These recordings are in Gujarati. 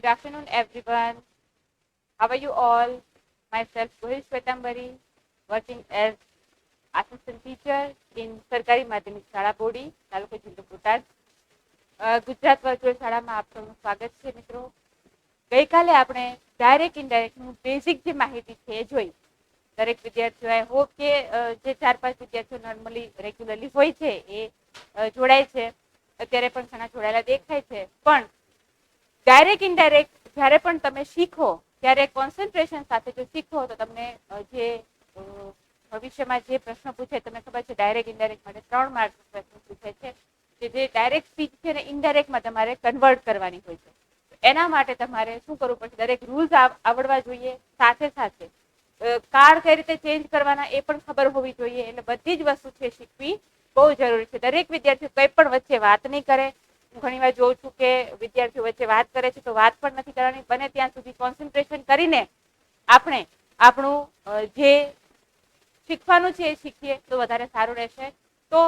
Good afternoon, everyone. How are you all? Myself, Gohil Shwetambari, working as assistant teacher in સરકારી માધ્યમિક શાળા બોડી તાલુકો જિલ્લો બોટાદ. ગુજરાત વર્ચ્યુઅલ શાળામાં આપ સૌનું સ્વાગત છે મિત્રો. ગઈકાલે આપણે ડાયરેક્ટ ઇનડાયરેક્ટનું બેઝિક જે માહિતી છે એ જોઈ. દરેક વિદ્યાર્થીઓ આઈ હોપ કે જે 4-5 વિદ્યાર્થીઓ નોર્મલી રેગ્યુલરલી હોય છે એ જોડાય છે. અત્યારે પણ ઘણા જોડાયેલા દેખાય છે. પણ ડાયરેક્ટ ઇનડાયરેક્ટ જ્યારે પણ તમે શીખો ત્યારે કોન્સન્ટ્રેશન સાથે જો શીખો તો તમને જે ભવિષ્યમાં જે પ્રશ્ન પૂછે તમને ખબર છે ડાયરેક્ટ ઇનડાયરેક્ટ માટે 3 માર્કનો પ્રશ્ન પૂછે છે કે જે ડાયરેક્ટ સ્પીચ છે ને ઇનડાયરેક્ટમાં તમારે કન્વર્ટ કરવાની હોય છે. એના માટે તમારે શું કરવું પડશે? દરેક રૂલ્સ આવડવા જોઈએ, સાથે સાથે કાર્ડ કઈ રીતે ચેન્જ કરવાના એ પણ ખબર હોવી જોઈએ. એટલે બધી જ વસ્તુ છે શીખવી બહુ જરૂરી છે. દરેક વિદ્યાર્થી કંઈ પણ વચ્ચે વાત નહીં કરે. હું ઘણી વાર જોઉં છું કે વિદ્યાર્થીઓ વચ્ચે વાત કરે છે તો વાત પણ નથી કરવાની. બને ત્યાં સુધી કોન્સન્ટ્રેશન કરીને આપણે આપણું જે શીખવાનું છે એ શીખીએ તો વધારે સારું રહેશે. તો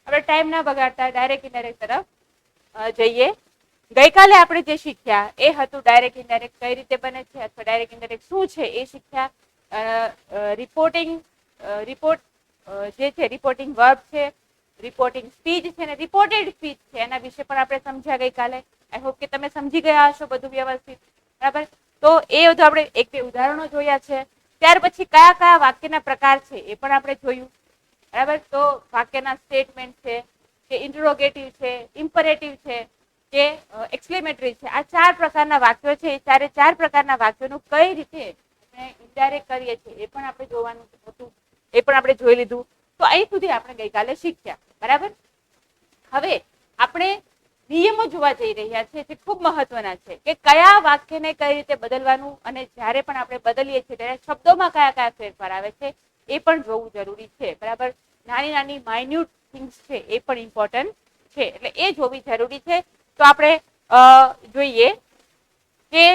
આપણે ટાઈમ ના બગાડતા ડાયરેક્ટ ઇનડાયરેક્ટ તરફ જઈએ. ગઈકાલે આપણે જે શીખ્યા એ હતું ડાયરેક્ટ ઇનડાયરેક્ટ કઈ રીતે બને છે અથવા ડાયરેક્ટ ઇનડાયરેક્ટ શું છે એ શીખ્યા. રિપોર્ટ જે છે રિપોર્ટિંગ વર્બ છે, રિપોર્ટિંગ સ્પીચ છે ને રિપોર્ટેડ સ્પીચ છે એના વિશે પણ આપણે સમજ્યા ગઈકાલે. આઈ હોપ કે તમે સમજી ગયા હશો બધું વ્યવસ્થિત, બરાબર. તો એ બધું આપણે 1-2 ઉદાહરણો જોયા છે. ત્યાર પછી કયા કયા વાક્યના પ્રકાર છે એ પણ આપણે જોયું, બરાબર. તો વાક્યના સ્ટેટમેન્ટ છે કે ઇન્ટરોગેટિવ છે, ઇમ્પરેટિવ છે કે એક્સક્લેમેટરી છે. આ 4 પ્રકારના વાક્યો છે. એ 4 પ્રકારના વાક્યોનું કઈ રીતે ઇનડાયરેક્ટ કરીએ છીએ એ પણ આપણે જોવાનું હતું. એ પણ આપણે જોઈ લીધું. તો અહીં સુધી આપણે ગઈકાલે શીખ્યા, બરાબર. હવે આપણે નિયમો જોવા જઈ રહ્યા છે જે ખૂબ મહત્વના છે કે કયા વાક્યને કઈ રીતે બદલવાનું અને જ્યારે પણ આપણે બદલીએ છીએ ત્યારે શબ્દોમાં કયા કયા ફેરફાર આવે છે એ પણ જોવું જરૂરી છે, બરાબર. નાની નાની માઇન્યુટ થિંગ્સ છે એ પણ ઇમ્પોર્ટન્ટ છે, એટલે એ જોવી જરૂરી છે. તો આપણે જોઈએ કે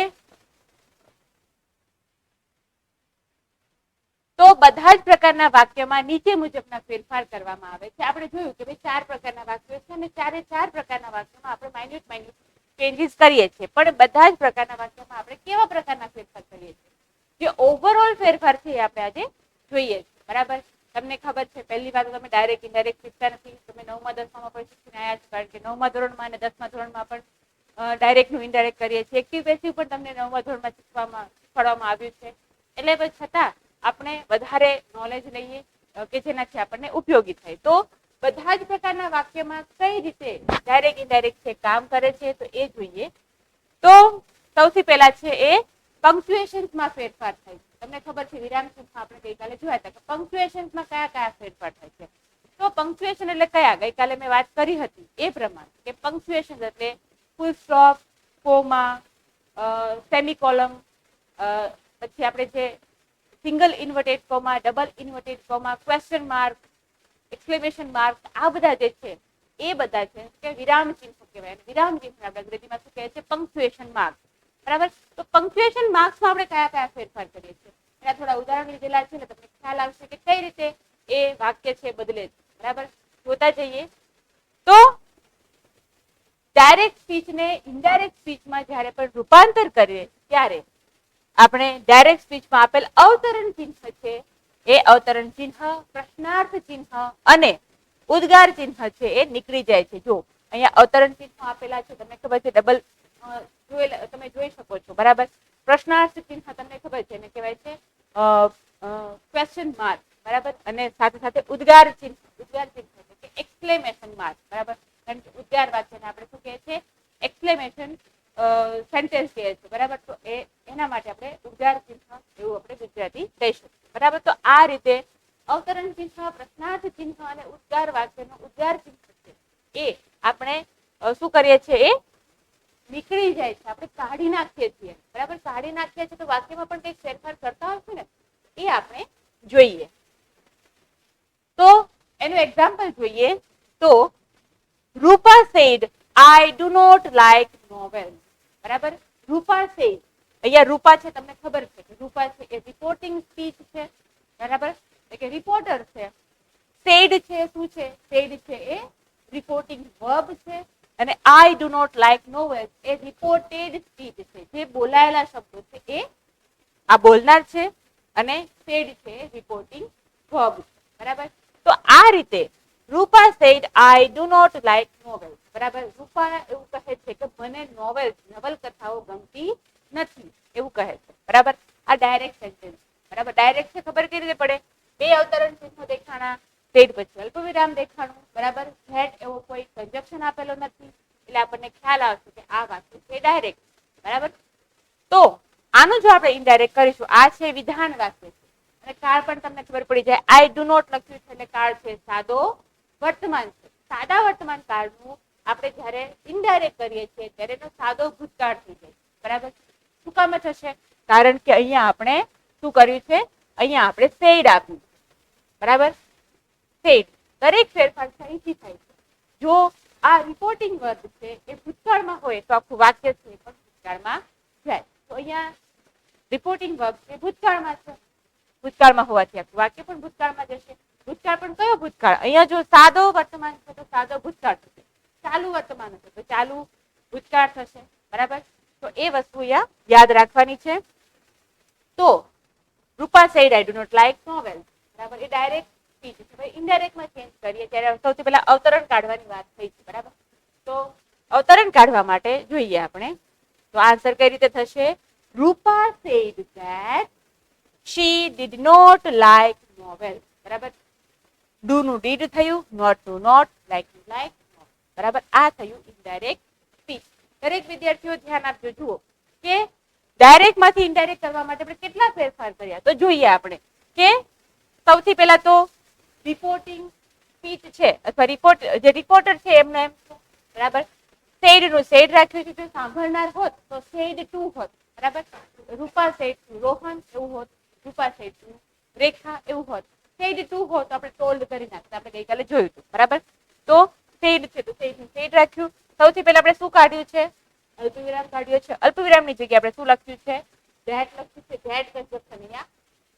તો બધા જ પ્રકારના વાક્યમાં નીચે મુજબના ફેરફાર કરવામાં આવે છે. આપણે જોયું કે ભાઈ 4 પ્રકારના વાક્યો છે અને 4 પ્રકારના વાક્યોમાં આપણે માઇન્યુટ ચેન્જીસ કરીએ છીએ. પણ બધા જ પ્રકારના વાક્યોમાં આપણે કેવા પ્રકારના ફેરફાર કરીએ છીએ? જે ઓવરઓલ ફેરફાર છે એ આપણે આજે જોઈએ, બરાબર. તમને ખબર છે પહેલી વાર તમે ડાયરેક્ટ ઇનડાયરેક્ટ શીખતા નથી. તમે 9મા 10મા પણ શીખીને આવ્યા છો, કારણ કે 9મા ધોરણમાં અને 10મા ધોરણમાં પણ ડાયરેક્ટનું ઇનડાયરેક્ટ કરીએ છીએ. એક્ટિવ પેસિવ પણ તમને 9મા ધોરણમાં શીખવાડવામાં આવ્યું છે. એટલે છતાં આપણે વધારે નોલેજ લઈએ કે જેનાથી આપણને ઉપયોગી થાય. તો બધા જ પ્રકારના વાક્યમાં કઈ રીતે ડાયરેક્ટ ઇનડાયરેક્ટ છે કામ કરે છે તો એ જોઈએ. તો સૌથી પહેલા છે એ પંક્ચ્યુએશન્સમાં ફેરફાર થાય છે. તમને ખબર છે વિરામ ચિહ્નમાં આપણે ગઈકાલે જોયા હતા કે પંક્ચ્યુએશન્સમાં કયા કયા ફેરફાર થાય છે. તો પંક્ચ્યુએશન એટલે કયા? ગઈકાલે મેં વાત કરી હતી એ પ્રમાણે કે પંક્ચ્યુએશન એટલે ફૂલ સ્ટોપ, કોમા, સેમિકોલન, પછી આપણે જે single inverted comma, double inverted comma, question mark, exclamation mark, આ બધા જે છે એ બધા છે કે વિરામ ચિહ્ન કહેવાય. વિરામ ચિહ્ન આપણે અંગ્રેજીમાં શું કહે છે? પંક્ચ્યુએશન માર્ક, બરાબર. તો પંક્ચ્યુએશન માર્ક્સમાં આપણે કયા કયા ફેરફાર કરીએ છીએ એના થોડા ઉદાહરણ લીધેલા છે એટલે તમને ખ્યાલ આવશે કે કઈ રીતે એ વાક્ય છે બદલે છે, બરાબર. જોતા જઈએ. તો ડાયરેક્ટ સ્પીચને ઇનડાયરેક્ટ સ્પીચમાં જ્યારે પણ રૂપાંતર કરીએ ત્યારે આપણે ડાયરેક્ટ સ્પીચમાં આપેલ અવતરણ ચિહ્ન છે એ અવતરણ ચિહ્ન, પ્રશ્નાર્થ ચિહ્ન અને ઉદ્ગાર ચિહ્ન છે એ નીકળી જાય છે. જો અહીંયા અવતરણ ચિહ્નો આપેલા છે, તમને ખબર છે ડબલ તમે જોઈ શકો છો, બરાબર. પ્રશ્નાર્થ ચિહ્ન તમને ખબર છે એને કહેવાય છે ક્વેશ્ચન માર્ક, બરાબર. અને સાથે સાથે ઉદ્ગાર ચિહ્ન કે એક્સક્લેમેશન માર્ક, બરાબર. કારણ કે ઉદ્ગાર વાક્યને આપણે શું કહે છે? એક્સક્લેમેશન સેન્ટેન્સ કહે છે, બરાબર. તો એના માટે આપણે ઉદ્ગાર ચિહ્ન એવું આપણે ગુજરાતી કહી શકીએ, બરાબર. તો આ રીતે અવતરણ ચિહ્ન, પ્રશ્નાર્થ ચિહ્ન અને ઉદ્ગાર વાક્યનો ઉદ્ગાર ચિહ્ન છે એ આપણે શું કરીએ છીએ? એ નીકળી જાય છે, આપણે કાઢી નાખીએ છીએ, બરાબર. કાઢી નાખીએ છીએ તો વાક્યમાં પણ કંઈક ફેરફાર કરતા હશે ને એ આપણે જોઈએ. તો એનું એક્ઝામ્પલ જોઈએ તો Rupa said I do not like novels, બરાબર. રૂપા સેડ, અહીંયા રૂપા છે તમને ખબર છે કે રૂપા છે એ રિપોર્ટિંગ સ્પીચ છે, બરાબર. એટલે કે રિપોર્ટર છે. સેડ છે શું છે? સેડ છે એ રિપોર્ટિંગ વર્બ છે, અને I do not like novels એ રિપોર્ટેડ સ્પીચ છે, જે બોલાયેલા શબ્દો છે એ આ બોલનાર છે અને સેડ છે રિપોર્ટિંગ વર્બ, બરાબર. તો આ રીતે Rupa said I do not like novels, બરાબર. રૂપા એવું કહે છે કે મને નોવેલ્સ નવલકથાઓ ગમતી નથી એવું કહે છે, બરાબર. આ ડાયરેક્ટ સેન્ટેન્સ, બરાબર. ડાયરેક્ટ છે ખબર કેવી રીતે પડે, બે અવતરણ ચિહ્નો દેખાણા, સેડ પછી અલ્પવિરામ દેખાણું, બરાબર. ધેટ એવો કોઈ કંજક્શન આપેલો નથી એટલે આપણને ખ્યાલ આવશે કે આ વાક્ય છે ડાયરેક્ટ, બરાબર. તો આનું જો આપણે ઇનડાયરેક્ટ કરીશું, આ છે વિધાન વાક્ય છે અને કાળ પણ તમને ખબર પડી જાય. આઈ ડુ નોટ લખ્યું છે એટલે કાળ છે સાદો વર્તમાન છે. સાદા વર્તમાન કાળનું આપણે જ્યારે ઇનડાયરેક્ટ કરીએ છીએ ત્યારે એનો સાદો ભૂતકાળ થઈ જાય, બરાબર. શું કામ થશે, કારણ કે અહીંયા આપણે શું કર્યું છે, અહીંયા આપણે સેડ આપ્યું, બરાબર. સેડ દરેક ફેરફાર અહીંથી થાય છે. જો આ રિપોર્ટિંગ વર્બ છે એ ભૂતકાળમાં હોય તો આખું વાક્ય છે એ પણ ભૂતકાળમાં જાય. તો અહીંયા રિપોર્ટિંગ વર્બ છે ભૂતકાળમાં છે, ભૂતકાળમાં હોવાથી આખું વાક્ય પણ ભૂતકાળમાં જશે. ભૂતકાળ પણ કયો ભૂતકાળ, અહીંયા જો સાદો વર્તમાન છે તો સાદો ભૂતકાળ થશે, ચાલુ વર્તમાન હશે તો ચાલુ ભૂતકાળ થશે, બરાબર. તો એ વસ્તુ અહીંયા યાદ રાખવાની છે. તો Rupa said I do not like novels, બરાબર. એ ડાયરેક્ટ સ્પીચ છે. ભાઈ ઇનડાયરેક્ટમાં ચેન્જ કરીએ ત્યારે સૌથી પહેલા અવતરણ કાઢવાની વાત થઈ છે, બરાબર. તો અવતરણ કાઢવા માટે જોઈએ આપણે, તો આન્સર કઈ રીતે થશે, Rupa said that she did not like novels, બરાબર. ડુ નું ડીડ થયું, નોટ નું નોટ, લાઈક નું લાઈક, બરાબર. આ થયું ઇનડાયરેક્ટ સ્પીચ. દરેક વિદ્યાર્થીઓ ધ્યાન આપજો, જુઓ કે ડાયરેક્ટ માંથી ઇનડાયરેક્ટ કરવા માટે આપણે કેટલા ફેરફાર કર્યા, તો જોઈએ આપણે કે સૌથી પહેલા તો રિપોર્ટિંગ સ્પીચ છે અથવા રિપોર્ટ જે રિપોર્ટર છે એમને એમ, બરાબર. સેડ નું સેડ રાખ્યું છે, જો સાંભળનાર હોત તો સેડ ટુ હોત, બરાબર. રૂપા સેડ ટુ રોહન એવું હોત, રૂપા સેડ ટુ રેખા એવું હોત. સેડ ટુ હોત તો આપણે ટોલ્ડ કરી નાખતા, આપણે ગઈકાલે જોયું હતું, બરાબર. તો સેડ છે તો સેડ નું સેડ રાખ્યું. સૌથી પહેલા આપણે શું કાઢ્યું છે, અલ્પવિરામ કાઢ્યો છે. અલ્પવિરામની જગ્યાએ આપણે શું લખ્યું છે, ધેટ લખ્યું છે. ધેટ કંજક્શન અહીંયા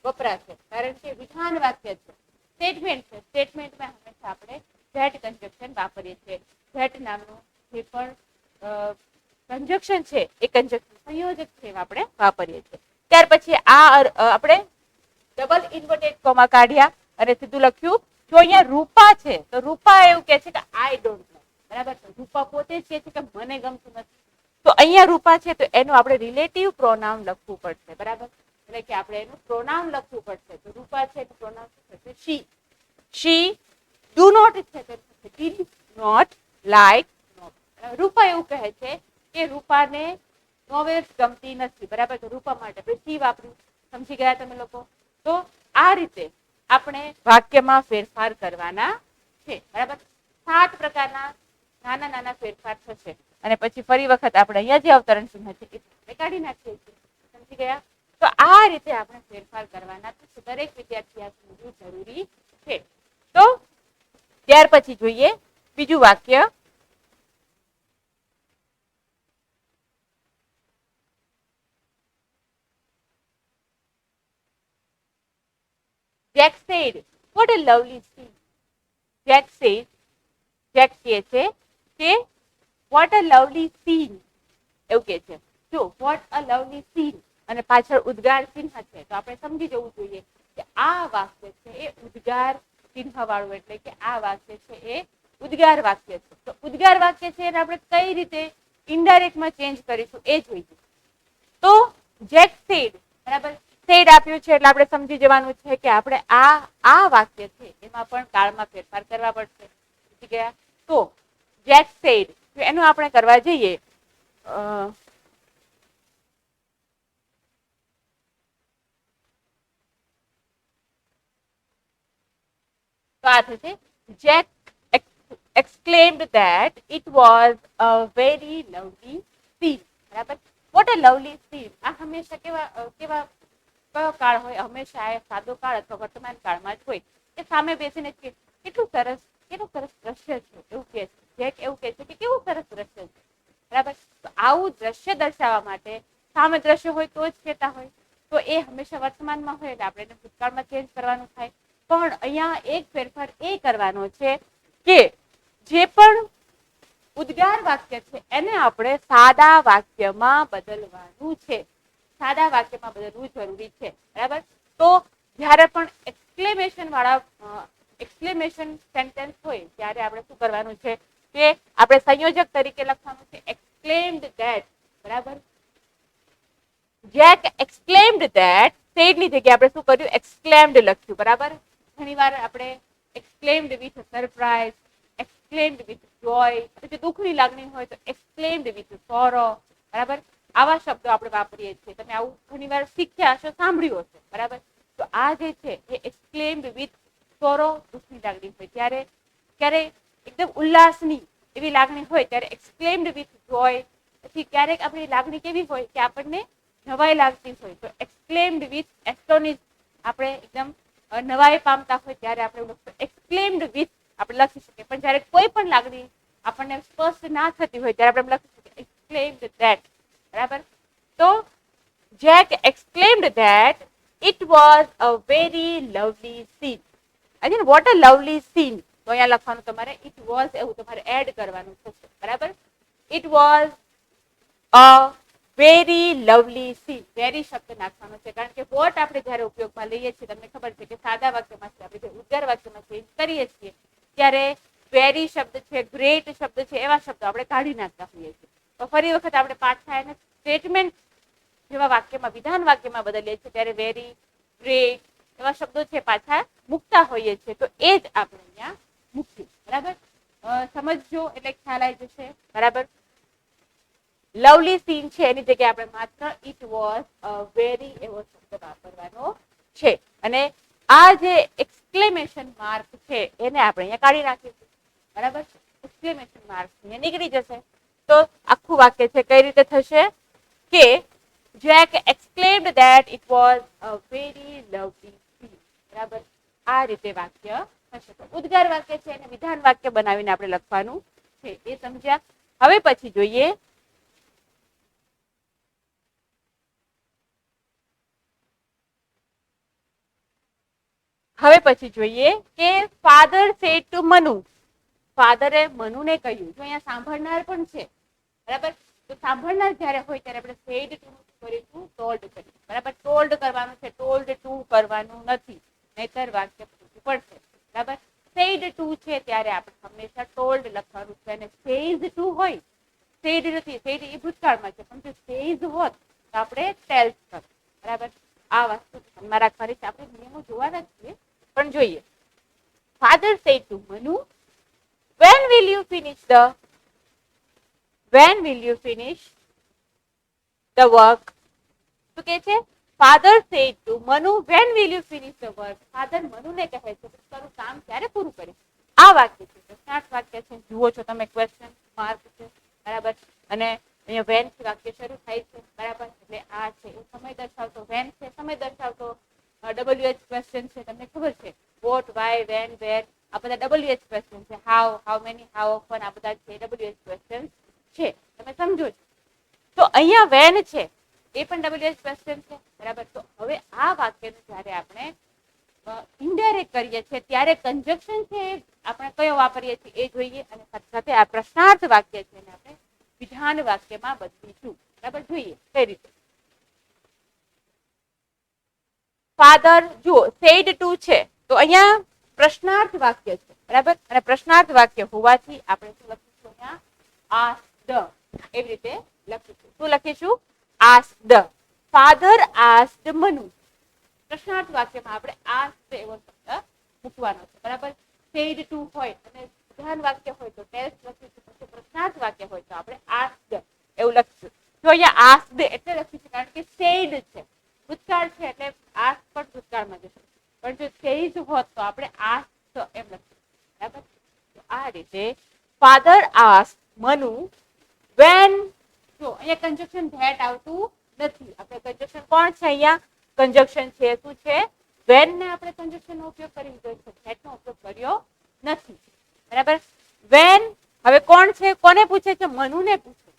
વપરાશે કારણ કે વિધાન વાક્ય છે, સ્ટેટમેન્ટ છે. સ્ટેટમેન્ટમાં હંમેશા આપણે ધેટ કંજક્શન વાપરીએ છીએ. ધેટ નામનું જે પણ કંજક્શન છે એ કંજક્શન સંયોજક છે આપણે વાપરીએ છીએ. ત્યાર પછી આ આપણે ડબલ ઇન્વર્ટેડ કોમા કાઢ્યા અને સીધું લખ્યું. જો અહીંયા રૂપા છે તો રૂપા એવું કે છે કે આઈ ડોન્ટ નો, બરાબર. રૂપા પોતે જ કે છે કે મને ગમતું નથી, તો અહીંયા રૂપા છે તો એનું આપણે રિલેટિવ પ્રોનાઉન લખવું પડશે, બરાબર. એટલે કે આપણે એનું પ્રોનાઉન લખવું પડશે. તો રૂપા છે તો પ્રોનાઉન થશે શી. શી ડુ નોટ છે તો ડીડ નોટ લાઈક નોવેલ્સ. રૂપા એવું કહે છે કે રૂપાને નોવેલ્સ ગમતી નથી, બરાબર. તો રૂપા માટે આપણે શી વાપર્યું, સમજી ગયા તમે લોકો. તો આ રીતે આપણે વાક્યમાં ફેરફાર કરવાના છે, બરાબર. 7 પ્રકારના નાના નાના ફેરફાર થશે અને પછી ફરી વખત આપણે અહીંયા જે અવતરણ ચિહ્ન છે એ કાઢી નાખીએ છીએ, સમજી ગયા. તો આ રીતે આપણે ફેરફાર કરવાના છે. દરેક વિદ્યાર્થી આ સમજવું જરૂરી છે. તો ત્યાર પછી જોઈએ બીજું વાક્ય. Jack said, "What a lovely scene." Jack said, Jack કહે છે કે what a lovely scene એવું કહે છે. જો what a lovely scene અને પાછળ ઉદ્ગાર ચિહ્ન છે તો આપણે સમજી જવું જોઈએ કે આ વાક્ય છે એ ઉદ્ગાર ચિહ્ન વાળું, એટલે કે આ વાક્ય છે એ ઉદ્ગાર વાક્ય છે. તો ઉદ્ગાર વાક્ય છે એને આપણે કઈ રીતે ઇનડાયરેક્ટમાં ચેન્જ કરીશું એ જોઈએ. તો જેક સેડ, બરાબર. સેડ આપ્યું છે એટલે આપણે સમજી જવાનું છે કે આપણે આ વાક્ય છે એમાં પણ કાળમાં ફેરફાર કરવા પડશે, સમજી ગયા. તો જેક સેડ એનું આપણે કરવા જઈએ તો આ થશે Jack exclaimed that it was a very lovely scene, બરાબર. what a lovely scene. આ હંમેશા કેવા કયો કાળ હોય, હંમેશા આ સાદો કાળ અથવા વર્તમાન કાળમાં જ હોય. કે સામે બેસીને કેટલું સરસ દ્રશ્ય છે એવું કહે છે. જેક એવું કહે છે કે કેવું સરસ દ્રશ્ય છે, બરાબર. તો આવું દ્રશ્ય દર્શાવવા માટે સામે દ્રશ્ય હોય તો જ કહેતા હોય, તો એ હંમેશા વર્તમાનમાં હોય એટલે આપણે એને ભૂતકાળમાં ચેન્જ કરવાનું થાય. પણ અહીંયા એક ફેરફાર એ કરવાનો છે કે જે પણ ઉદ્ગાર વાક્ય છે એને આપણે સાદા વાક્યમાં બદલવાનું છે. સાદા વાક્યમાં બદલવું જરૂરી છે. બરાબર. તો જ્યારે પણ એક્સક્લેમેશન વાળા એક્સક્લેમેશન સેન્ટેન્સ હોય ત્યારે આપણે શું કરવાનું છે કે આપણે સંયોજક તરીકે લખવાનું છે exclaimed that. બરાબર. જેક exclaimed that, said ની જગ્યાએ આપણે શું કર્યું exclaimed લખ્યું. બરાબર. ઘણીવાર આપણે exclaimed with surprise, exclaimed with joy, જો દુઃખની લાગણી હોય તો exclaimed with sorrow. બરાબર. આવા શબ્દો આપણે વાપરીએ છીએ. તમે આવું ઘણીવાર શીખ્યા હશો, સાંભળ્યું હશે. બરાબર. તો આ જે છે એ exclaimed with sorrow, દુઃખની લાગણી હોય ત્યારે, ક્યારે એકદમ ઉલ્લાસની એવી લાગણી હોય ત્યારે exclaimed with joy. પછી ક્યારેક આપણી લાગણી કેવી હોય કે આપણને નવાઈ લાગતી હોય તો exclaimed with astonish, આપણે એકદમ નવાઈ પામતા હોય ત્યારે આપણે exclaimed with આપણે લખી શકીએ. પણ જ્યારે કોઈ પણ લાગણી આપણને સ્પષ્ટ ના થતી હોય ત્યારે આપણે લખી શકીએ exclaimed that. બરાબર. તો Jack exclaimed that it was a very lovely scene. again what a lovely scene. તો અહીંયા લખવાનું તમારે it was એવું તમારે એડ કરવાનું થશે. બરાબર. it was a very lovely scene. very શબ્દ નાખવાનો છે કારણ કે what આપણે જ્યારે ઉપયોગમાં લઈએ છીએ તમને ખબર છે કે સાદા વાક્યમાંથી આપણે જે ઉદ્ગાર વાક્યમાં ચેન્જ કરીએ છીએ ત્યારે very શબ્દ છે, great શબ્દ છે, એવા શબ્દો આપણે કાઢી નાખતા હોઈએ છીએ. તો ફરી વખત આપણે પાઠ થાય અને સ્ટેટમેન્ટ જેવા વાક્યમાં વિધાન વાક્યમાં બદલીએ છીએ ત્યારે વેરી, ગ્રેટ એવા શબ્દો છે પાછા મૂકતા હોઈએ છીએ. તો એ જ આપણે અહીંયા મૂક્યું. બરાબર. સમજજો એટલે ખ્યાલ આવી જશે. બરાબર. લવલી સીન છે એની જગ્યાએ આપણે માત્ર ઇટ વોઝ અ વેરી એવો શબ્દ વાપરવાનો છે. અને આ જે એક્સક્લેમેશન માર્ક છે એને આપણે અહીંયા કાઢી નાખીશું. બરાબર. એક્સક્લેમેશન માર્ક અહીંયા નીકળી જશે. તો આખું વાક્ય છે કઈ રીતે થશે કે Jack exclaimed that it was a very lovely scene. બરાબર. આ રીતે વાક્ય થશે. તો ઉદ્ગાર વાક્ય છે અને વિધાન વાક્ય બનાવીને આપણે લખવાનું છે. એ સમજ્યા. હવે પછી જોઈએ કે ફાધર સેડ ટુ મનુ. ફાધરે મનુને કહ્યું. જો અહીંયા સાંભળનાર પણ છે. બરાબર. તો સાંભળનાર જ્યારે હોય ત્યારે આપણે સેડ ટુ કરીશું ટોલ્ડ કરીશું. બરાબર. ટોલ્ડ કરવાનું છે, ટોલ્ડ ટુ કરવાનું નથી, નહીતર વાક્ય પૂરું પડશે. બરાબર. સેડ ટુ છે ત્યારે આપણે હંમેશા ટોલ્ડ લખવાનું છે અને સેઝ ટુ હોય, સેડ નથી, સેડ એ ભૂતકાળમાં છે પણ જો સેઝ હોત તો આપણે ટેલ્સ કર. બરાબર. આ વસ્તુ ધ્યાનમાં રાખવાની છે. આપણે નિયમો જોવાના છીએ પણ જોઈએ. Father said to Manu, when will you finish the work? તો કે છે father said to Manu, when will you finish the work? Father મનુને કહે છે તારું કામ ક્યારે પૂરું કરીશ. આ વાક્ય છે પ્રશ્નાર્થ વાક્ય છે. જુઓ છો તમે ક્વેશ્ચન માર્ક છે. બરાબર. અને અહીંયા વેન થી વાક્ય શરૂ થાય છે. બરાબર. એટલે આ છે એ સમય દર્શાવતો વેન છે, સમય દર્શાવતો WH ક્વેશ્ચન છે. તમને ખબર છે વોટ, વાય, વેન, વેર આ બધા WH ક્વેશ્ચન છે. How, how many, how often આ બધા છે WH ક્વેશ્ચન છે. તમે સમજો છો. તો અહીંયા વેન છે એ પણ WH ક્વેશ્ચન છે. બરાબર. તો હવે આ વાક્યનું જ્યારે આપણે ઇનડાયરેક્ટ કરીએ છીએ ત્યારે કન્જક્શન છે આપણે કયો વાપરીએ છીએ એ જોઈએ અને સાથે સાથે આ પ્રશ્નાર્થ વાક્ય છે એને આપણે વિધાન વાક્યમાં બદલીશું. બરાબર. જોઈએ કઈ રીતે. ફાધર જુઓ સેડ ટુ છે તો અહીંયા પ્રશ્નાર્થ વાક્ય છે. બરાબર. અને પ્રશ્નાર્થ વાક્ય હોવાથી આપણે શું લખીશું અહીંયા આસ્ક્ડ એવી રીતે લખીશું. શું લખીશું? આસ્ક્ડ. Father asked Manu. પ્રશ્નાર્થ વાક્યમાં આપણે આસ્ક્ડ એવો શબ્દ મૂકવાનો છે. બરાબર. સેડ ટુ હોય અને વિધાન વાક્ય હોય તો ટેલ્સ લખીશું. પછી પ્રશ્નાર્થ વાક્ય હોય તો આપણે આસ્ક્ડ એવું લખીશું. જો અહીંયા આસ્ક્ડ એટલે લખીશું કારણ કે સેડ છે, ભૂતકાળ છે એટલે આસ્ક પણ ભૂતકાળમાં જશે. પણ જો સેડ હોત તો આપણે આસ્ક એમ લખીશું. બરાબર. આ રીતે ફાધર આસ્ક મનુ વેન. જો અહીંયા કન્જક્શન ધેટ આવતું નથી. આપણે કન્જક્શન કોણ છે અહીંયા કન્જક્શન છે શું છે વેન ને આપણે કન્જક્શન નો ઉપયોગ કરી દીધો છે, ધેટ નો ઉપયોગ કર્યો નથી. બરાબર. વેન હવે કોણ છે કોને પૂછે છે મનુને પૂછે.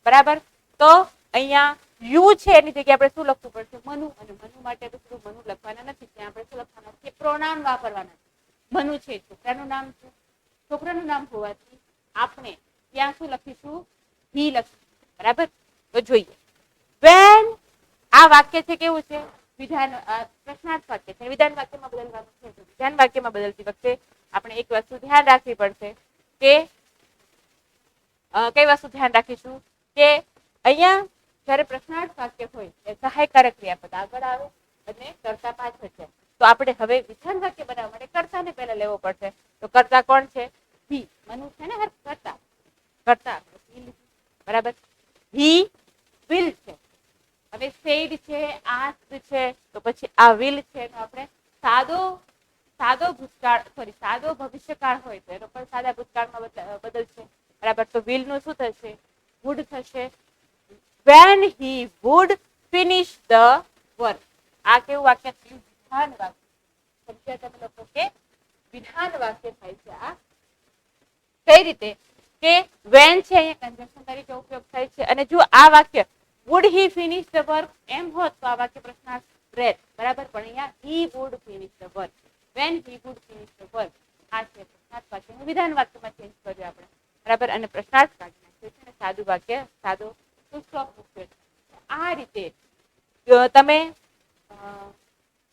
બરાબર. તો અહીંયા યુ છે એની જગ્યાએ આપણે શું લખવું પડશે મનુ. અને મનુ માટે બીજું મનુ લખવાના નથી. ત્યાં આપણે શું લખવાના છે પ્રોનાઉન વાપરવાના છે. મનુ છે છોકરાનું નામ છે, છોકરાનું નામ હોવાથી આપણે ત્યાં શું લખીશું? he લખીશું. બરાબર? તો જોઈએ. when આ વાક્ય છે કેવું છે? વિધાન પ્રશ્નાર્થ વાક્ય છે. વિધાન વાક્યમાં બદલવાનું છે. તો વિધાન વાક્યમાં બદલતી વખતે આપણે એક વસ્તુ ધ્યાન રાખવી પડશે કે કઈ વસ્તુ ધ્યાન રાખીશું કે અહીંયા જ્યારે પ્રશ્નાર્થ વાક્ય હોય એ સહાયકારક ક્રિયાપદ આગળ આવે અને કર્તા પાછળ છે. તો આપણે હવે વિધાન વાક્ય બનાવવા માટે કર્તાને પહેલા લેવો પડશે. તો કર્તા કોણ છે? he. મનુ છે ને કર્તા. બરાબર? he will છે. હવે said છે, asked છે, તો પછી આ will છે તો આપણે સાદો ભૂતકાળ સાદો ભવિષ્યકાળ હોય તો એનો પણ સાદા ભૂતકાળમાં બદલશે. બરાબર? તો will નું શું થશે? would થશે. when he would finish the work. આ કેવું વાક્ય થયું? વિધાન વાક્ય. સમજ્યા તમે લોકો કે વિધાન વાક્ય થાય છે આ. કઈ રીતે કે when છે અહીંયા કન્જંક્શન તરીકે ઉપયોગ થાય છે. અને જો આ વાક્ય would he finish the work એમ હોત તો આ વાક્ય પ્રશ્નાર્થ રહેત. બરાબર? પણ અહીંયા he would finish the work. when he would finish the work. આ છે પ્રશ્નાર્થ વાક્યનું વિધાન વાક્યમાં ચેન્જ કર્યું આપણે. બરાબર? અને પ્રશ્નાર્થ વાક્ય છે ને સાદું વાક્ય સાદો પુસ્તક ઉપયોગ. આ રીતે તમે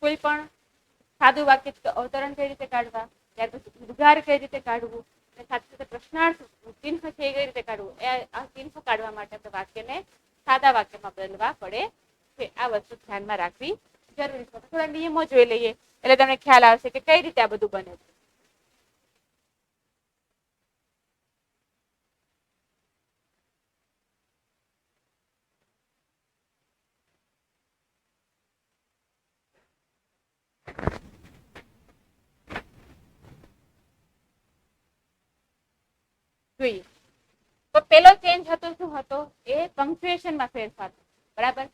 કોઈ પણ સાદું વાક્ય અવતરણ કઈ રીતે કાઢવા, ત્યાર પછી ઉદ્ગાર કઈ રીતે કાઢવું, અને સાથે સાથે પ્રશ્નાર્થ ચિહ્ન છે એ કઈ રીતે કાઢવું, આ ચિહ્ન કાઢવા માટે આપણે વાક્યને સાદા વાક્યમાં બદલવા પડે છે. આ વસ્તુ ધ્યાનમાં રાખવી જરૂરી છે. થોડા નિયમો જોઈ લઈએ એટલે તમને ખ્યાલ આવશે કે કઈ રીતે આ બધું બને છે. જોઈએ તો પેલો ચેન્જ હતો શું હતો? એ પંક્ચ્યુએશનમાં ફેરફાર. બરાબર?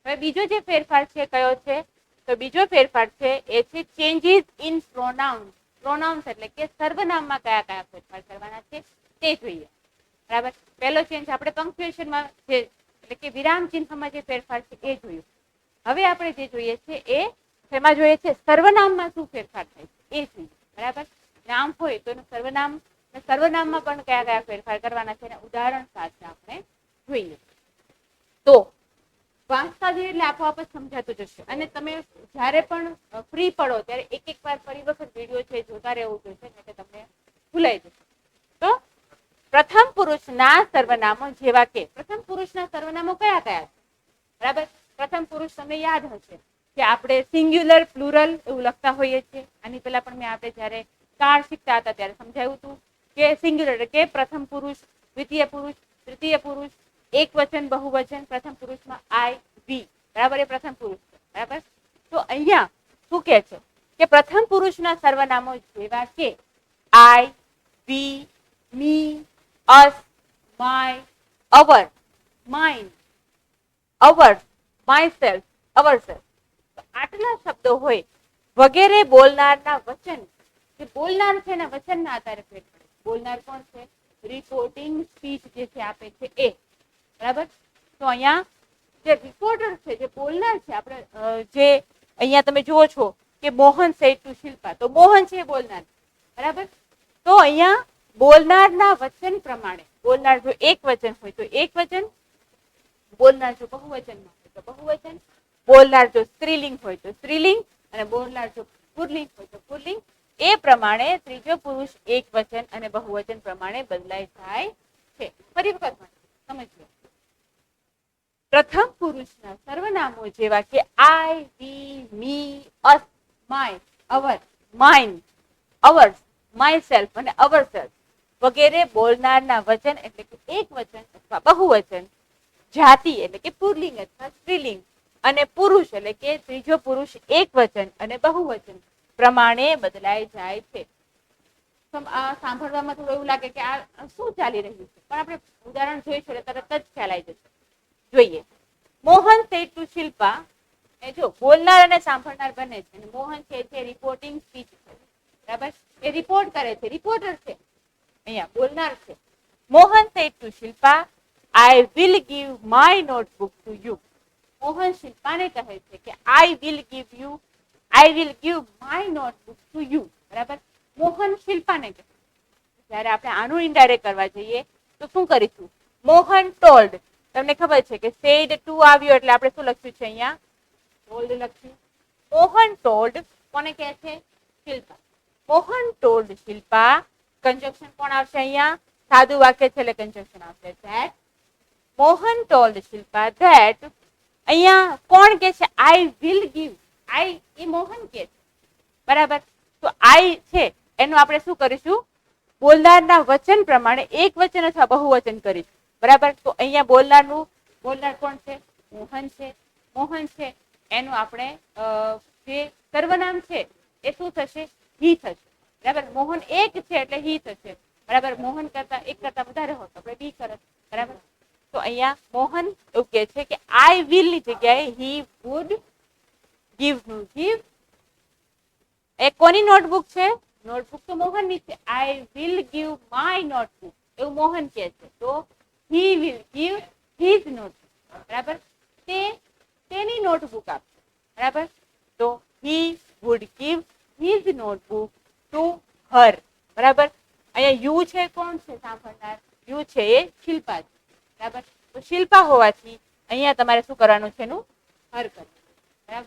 હવે બીજો જે ફેરફાર છે કયો છે? તો બીજો ફેરફાર છે એ છે ચેન્જીસ ઇન પ્રોનાઉન્સ. પ્રોનાઉન્સ એટલે કે સર્વનામમાં કયા કયા ફેરફાર કરવાના છે તે જોઈએ. બરાબર? પેલો ચેન્જ આપણે પંક્ચ્યુએશનમાં જે એટલે કે વિરામ ચિહ્નમાં જે ફેરફાર છે એ જોયું. હવે આપણે જે જોઈએ છે એ શેમાં જોઈએ છે? સર્વનામમાં શું ફેરફાર થાય છે એ જોઈએ. બરાબર? નામ હોય તો એનું સર્વનામમાં પણ કયા કયા ફેરફાર કરવાના છે એના ઉદાહરણ સાથે આપણે જોઈએ. તો વાંચતા જઈએ એટલે આપોઆપ જ સમજાતું જશે. અને તમે જ્યારે પણ ફ્રી પડો ત્યારે એક વાર ફરી વખત વિડીયો છે જોતા રહેવું જોઈએ એટલે તમને ભૂલાઈ જશે. તો પ્રથમ પુરુષના સર્વનામો જેવા કે પ્રથમ પુરુષના સર્વનામો કયા કયા છે? બરાબર? પ્રથમ પુરુષ તમને યાદ હશે કે આપણે સિંગ્યુલર પ્લુરલ એવું લખતા હોઈએ છીએ. આની પહેલા પણ મેં આપણે જ્યારે કાળ શીખતા હતા ત્યારે સમજાવ્યું હતું કે સિંગ્યુલર એટલે કે પ્રથમ પુરુષ, દ્વિતીય પુરુષ, તૃતીય પુરુષ, એક વચન, બહુવચન. પ્રથમ પુરુષમાં આઈ, વી. બરાબર? એ પ્રથમ પુરુષ છે. બરાબર? તો અહીંયા શું કે છે કે પ્રથમ પુરુષના સર્વનામો જેવા કે I, we, me, us, my, our, mine, ours, myself, ourself. આટલા શબ્દો હોય વગેરે બોલનારના વચન. જે બોલનાર છે એના વચનના આધારે ફેર પડે. બોલનાર કોણ છે? રિપોર્ટિંગ સ્પીચ જે છે આપે છે એ. બરાબર? તો અહીંયા જે રિપોર્ટર છે, જે બોલનાર છે, આપણે જે અહીંયા તમે જુઓ છો કે મોહન સેડ ટુ શિલ્પા. તો મોહન છે એ બોલનાર. બરાબર? તો અહીંયા બોલનારના વચન પ્રમાણે બોલનાર જો એક વચન હોય તો એક વચન, બોલનાર જો બહુવચનમાં હોય તો બહુવચન, બોલનાર જો સ્ત્રીલિંગ હોય તો સ્ત્રીલિંગ, અને બોલનાર જો પુલ્લિંગ હોય તો પુલ્લિંગ. એ પ્રમાણે ત્રીજો પુરુષ એક વચન અને બહુવચન પ્રમાણે બદલાઈ જાય છે. ફરી વખત સમજીએ. પ્રથમ પુરુષના સર્વનામો જેવા કે I, we, me, us, my, our, mine, ours, myself અને અવરસેલ્ફ વગેરે બોલનારના વચન એટલે કે એક વચન અથવા બહુવચન, જાતિ એટલે કે પુલ્લિંગ અથવા સ્ત્રીલિંગ, અને પુરુષ એટલે કે ત્રીજો પુરુષ એક વચન અને બહુવચન પ્રમાણે બદલાઈ જાય છે. સાંભળવામાં થોડું એવું લાગે કે આ શું ચાલી રહ્યું છે, પણ આપણે ઉદાહરણ જોઈશું એટલે તરત જ ખ્યાલ આવી જશે. જોઈએ. Mohan said to Shilpa. એ જો બોલનાર અને સાંભળનાર બને છે. અને મોહન છે તે રિપોર્ટિંગ સ્પીચ છે. બરાબર? એ રિપોર્ટ કરે છે, રિપોર્ટર છે. અહીંયા બોલનાર છે. Mohan said to Shilpa, I will give my notebook to you. Mohan શિલ્પાને કહે છે કે I will give my notebook to you. બરાબર? મોહન શિલ્પાને કહે. જ્યારે આપણે આનું ઇનડાયરેક્ટ કરવા જઈએ તો તો શું કરીશું? મોહન ટોલ્ડ. તમને ખબર છે કે સેડ ટુ આવ્યો એટલે આપણે શું લખ્યું છે અહીંયા? ટોલ્ડ લખ્યું. મોહન ટોલ્ડ કોને કહે છે? શિલ્પા. મોહન ટોલ્ડ શિલ્પા. કંજક્શન કોણ આવશે અહીંયા? સાદું વાક્ય છે એટલે કંજક્શન આવશે that. Mohan told Shilpa that. અહીંયા કોણ કે છે? I will give. આઈ એ મોહન કે છે, બરાબર. તો આઈ છે એનું આપણે શું કરીશું? બોલનારના વચન પ્રમાણે એક વચન અથવા બહુવચન કરીશું, બરાબર. તો અહીંયા બોલનાર કોણ છે? મોહન છે. મોહન છે એનું આપણે જે સર્વનામ છે એ શું થશે? હી થશે, બરાબર. મોહન એક છે એટલે હી થશે, બરાબર. મોહન કરતા એક કરતા વધારે હોત આપણે બી કરત, બરાબર. તો અહીંયા મોહન એવું કે છે કે આઈ વિલ ની જગ્યાએ હી વુડ ગીવ નું ગીવ. એ કોની નોટબુક છે? નોટબુક તો મોહન ની છે. I will give my notebook એવું મોહન કે છે. તો he will give his notebook, બરાબર. તેની નોટબુક આપશે, બરાબર. તો he would give his notebook to her, બરાબર. અહીંયા યુ છે કોણ છે સાંભળનાર? યુ છે એ શિલ્પા છે, બરાબર. તો શિલ્પા હોવાથી અહીંયા તમારે શું કરવાનું છે? એનું હર કરવાનું.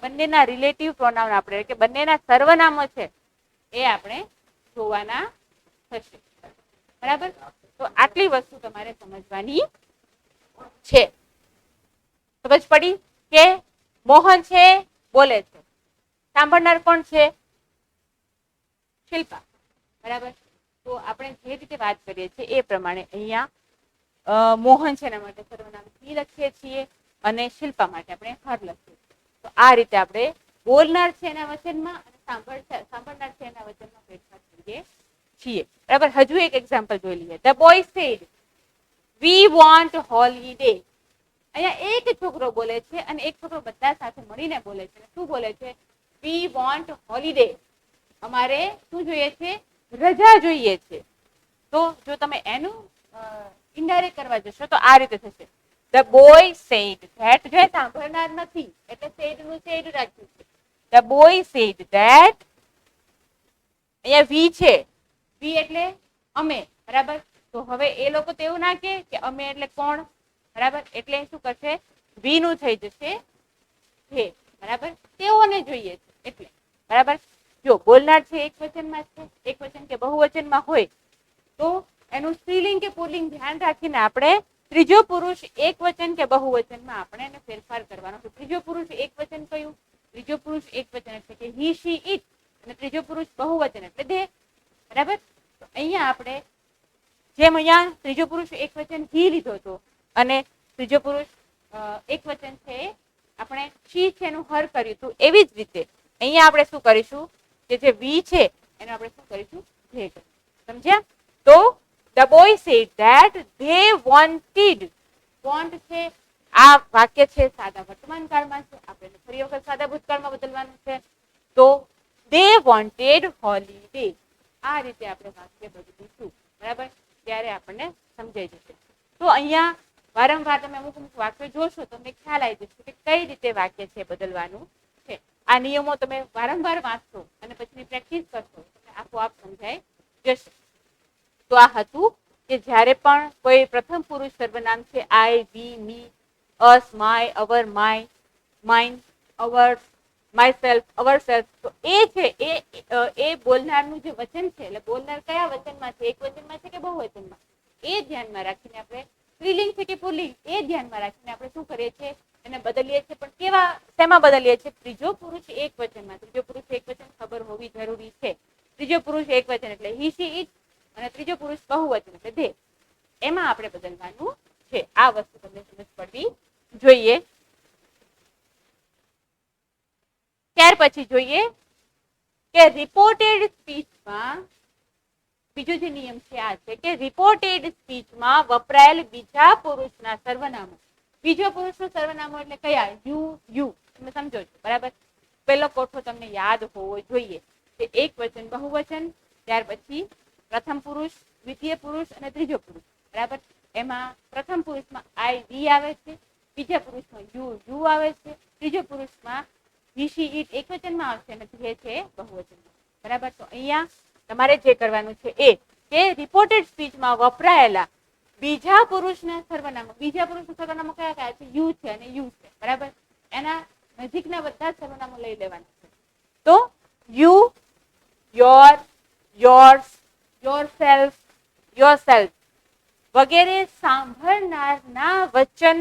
બંનેના રિલેટિવ પ્રોનાઉન આપણે કે બંનેના સર્વનામો છે એ આપણે જોવાના થશે, બરાબર. તો આટલી વસ્તુ તમારે સમજવાની છે. સમજ પડી કે મોહન છે બોલે છે, સાંભળનાર કોણ છે? શિલ્પા, બરાબર. તો આપણે જે રીતે વાત કરીએ છીએ એ પ્રમાણે અહીંયા મોહન છે એના માટે સર્વનામ હી લખીએ છીએ અને શિલ્પા માટે આપણે હર લખીએ છીએ. તો આ રીતે આપણે બોલનાર છે એના વચનમાં અને સાંભળનાર છે એના વચનમાં ફેરફાર કરીએ છીએ, બરાબર. હજુ એક એક્ઝામ્પલ જોઈ લઈએ. The boy said we want holiday. અહીંયા એક છોકરો બોલે છે અને એક છોકરો બધા સાથે મળીને બોલે છે. શું બોલે છે? We want holiday. અમારે શું જોઈએ છે? રજા જોઈએ છે. તો જો તમે એનું ઇનડાયરેક્ટ કરવા જશો તો આ રીતે થશે. The boy said that. જો સાંભળનાર નથી એટલે said નું said રાખ્યું છે. The boy said that. અહીંયા વી છે. વી એટલે અમે, બરાબર. તો હવે એ લોકો તો એવું ના કે અમે એટલે કોણ, બરાબર. એટલે શું કરશે? વી નું થઈ જશે હે, બરાબર. તેઓને જોઈએ છે એટલે, બરાબર. જો બોલનાર છે એક વચનમાં છે, એક વચન કે બહુવચનમાં હોય તો એનું સ્ત્રીલિંગ કે પુલ્લિંગ ધ્યાન રાખીને આપણે ત્રીજો પુરુષ એક વચન કે બહુવચનમાં આપણે એને ફેરફાર કરવાનો છે. ત્રીજો પુરુષ એક વચન કયું? ત્રીજો પુરુષ એક વચન એટલે કે હી શી ઇટ અને ત્રીજો પુરુષ બહુવચન એટલે દે, બરાબર. તો અહીંયા આપણે જેમ અહીંયા ત્રીજો પુરુષ એક વચન હી લીધો હતો અને ત્રીજો પુરુષ એક વચન છે આપણે શી છે એનું હર કર્યું હતું, એવી જ રીતે અહીંયા આપણે શું કરીશું કે જે વી છે એને આપણે શું કરીશું? ધે કરીશું. સમજ્યા? તો the boy said that they wanted. want છે આ વાક્ય છે સાદા વર્તમાન કાળમાં છે, આપણે ફરી વખત સાદા ભૂતકાળમાં બદલવાનું છે. તો they wanted holiday. આ રીતે આપણે વાક્ય બદલીશું, બરાબર. ત્યારે આપણને સમજાઈ જશે. તો અહીંયા વારંવાર તમે અમુક વાક્ય જોશો તો તમને ખ્યાલ આવી જશે કે કઈ રીતે વાક્ય છે બદલવાનું છે. આ નિયમો તમે વારંવાર વાંચશો અને પછી પ્રેક્ટિસ કરશો એટલે આપોઆપ સમજાઈ જશે. તો આ હતું કે જ્યારે પણ કોઈ પ્રથમ પુરુષ સર્વનામ છે I, we, me, us, my, our, my, mine, ours, myself, ourself, તો એ છે એ બોલનારનું જે વચન છે એટલે બોલનાર કયા વચનમાં છે, એક વચનમાં છે કે બહુવચનમાં, એ ધ્યાનમાં રાખીને આપણે સ્ત્રીલિંગ છે કે પુલ્લિંગ એ ધ્યાનમાં રાખીને આપણે શું કરીએ છીએ? એને બદલીએ છીએ. પણ કેવા શેમાં બદલીએ છીએ? ત્રીજો પુરુષ એક વચનમાં. ત્રીજો પુરુષ એક વચન ખબર હોવી જરૂરી છે. ત્રીજો પુરુષ એક વચન એટલે હી શી ઇટ અને ત્રીજો પુરુષ બહુવચન એટલે ધે. એમાં આપણે બદલવાનું છે. આ વસ્તુ તમને સમજ પડવી જોઈએ. ત્યાર પછી જોઈએ કે રિપોર્ટેડ સ્પીચમાં બીજો જે નિયમ છે આ છે કે રિપોર્ટેડ સ્પીચમાં વપરાયેલ બીજા પુરુષના સર્વનામો. બીજો પુરુષનું સર્વનામો એટલે કયા? યુ. તમે સમજો છો, બરાબર. પહેલો કોઠો તમને યાદ હોવો જોઈએ કે એક વચન બહુવચન, ત્યાર પછી પ્રથમ પુરુષ, દ્વિતીય પુરુષ અને ત્રીજો પુરુષ, બરાબર. એમાં પ્રથમ પુરુષમાં આઈ, વી આવે છે, બીજા પુરુષમાં યુ આવે છે, ત્રીજો પુરુષમાં હી શી ઇટ એક વચનમાં આવશે અને ધે છે બહુવચનમાં, બરાબર. તો અહીંયા તમારે જે કરવાનું છે એ કે રિપોર્ટેડ સ્પીચમાં વપરાયેલા બીજા પુરુષના સર્વનામો કયા કયા છે? યુ છે અને યુ છે, બરાબર. એના નજીકના બધા સર્વનામો લઈ લેવાના છે. તો you, your, yours, yourself, yourself વગેરે સાંભળનારના વચન,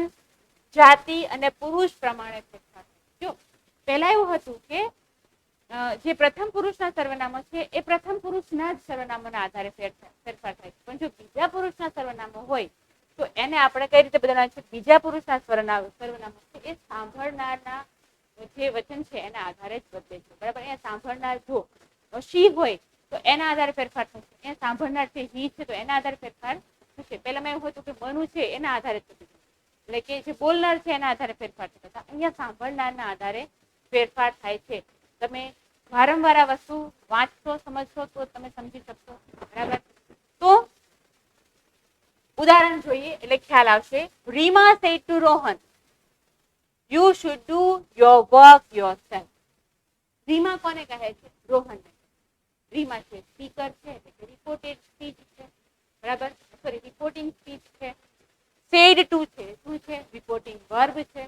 જાતિ અને પુરુષ પ્રમાણે ફેરફાર. જો પહેલા એવું હતું કે જે પ્રથમ પુરુષના સર્વનામો છે એ પ્રથમ પુરુષના જ સર્વનામોના આધારે ફેરફાર થાય છે. પણ જો બીજા પુરુષના સર્વનામો હોય તો એને આપણે કઈ રીતે બદલવાના છે? બીજા પુરુષના સર્વનામો છે એ સાંભળનારના જે વચન છે એના આધારે જ બદલે છે, બરાબર. અહીંયા સાંભળનાર જો શી હોય તો એના આધારે ફેરફાર થશે. અહીંયા સાંભળનાર છે હી છે તો એના આધારે ફેરફાર થશે. પહેલામાં એવું હતું કે મનુ છે એના આધારે થતું, એટલે કે જે બોલનાર છે એના આધારે ફેરફાર થતા હતા. અહીંયા સાંભળનારના આધારે ફેરફાર થાય છે. તમે વારંવાર આ વસ્તુ વાંચશો, સમજશો તો તમે સમજી શકશો, બરાબર. તો ઉદાહરણ જોઈએ એટલે ખ્યાલ આવશે. Rima said to Rohan, you should do your work yourself. Rima કોને કહે છે? રોહનને. રીમા છે સ્પીકર છે, એટલે કે રિપોર્ટેડ સ્પીચ છે, બરાબર. સોરી, રિપોર્ટિંગ સ્પીચ છે. સેડ ટુ છે શું છે? રિપોર્ટિંગ વર્બ છે.